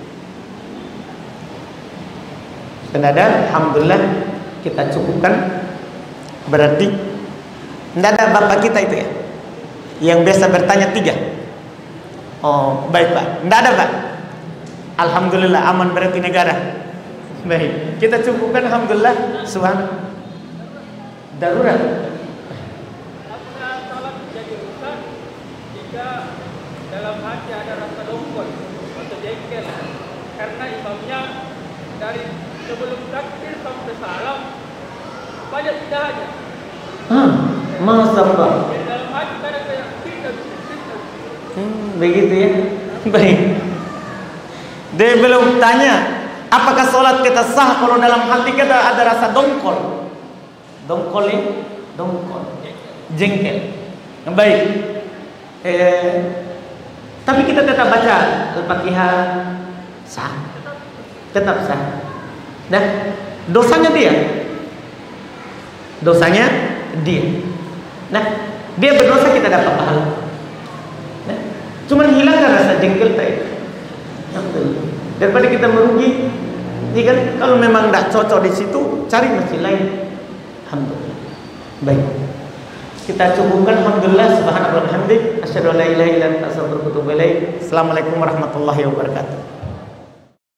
Dan ada, alhamdulillah, kita cukupkan. Berarti tidak ada bapak kita itu ya, yang biasa bertanya 3. Oh baik Pak, tidak ada Pak. Alhamdulillah, aman berarti negara. Baik, kita cukupkan, alhamdulillah. Subhan darurat. Dalam hati ada rasa dongkol atau jengkel karena imamnya dari sebelum takbir sampai salam banyak tidaknya. Masa Pak? Dalam hati ada kayak tidak. Begitu ya. Baik. Dia belum tanya apakah sholat kita sah kalau dalam hati kita ada rasa dongkol. Dongkol ini, dongkol, jengkel. Baik. Tapi kita tetap baca Al-Fatihah, sah, tetap sah. Nah, dosanya dia, Nah, dia berdosa, kita dapat pahala. Nah, cuman hilangkan rasa jengkel tadi. Daripada kita merugi, kan? Kalau memang tidak cocok di situ, cari masjid lain. Alhamdulillah. Baik. Kita cukupkan, alhamdulillah, subhanallah walhamdulillah, asyhadu an la ilaha illa anta astaghfiruka wa atubu ilaik. Assalamualaikum warahmatullahi wabarakatuh.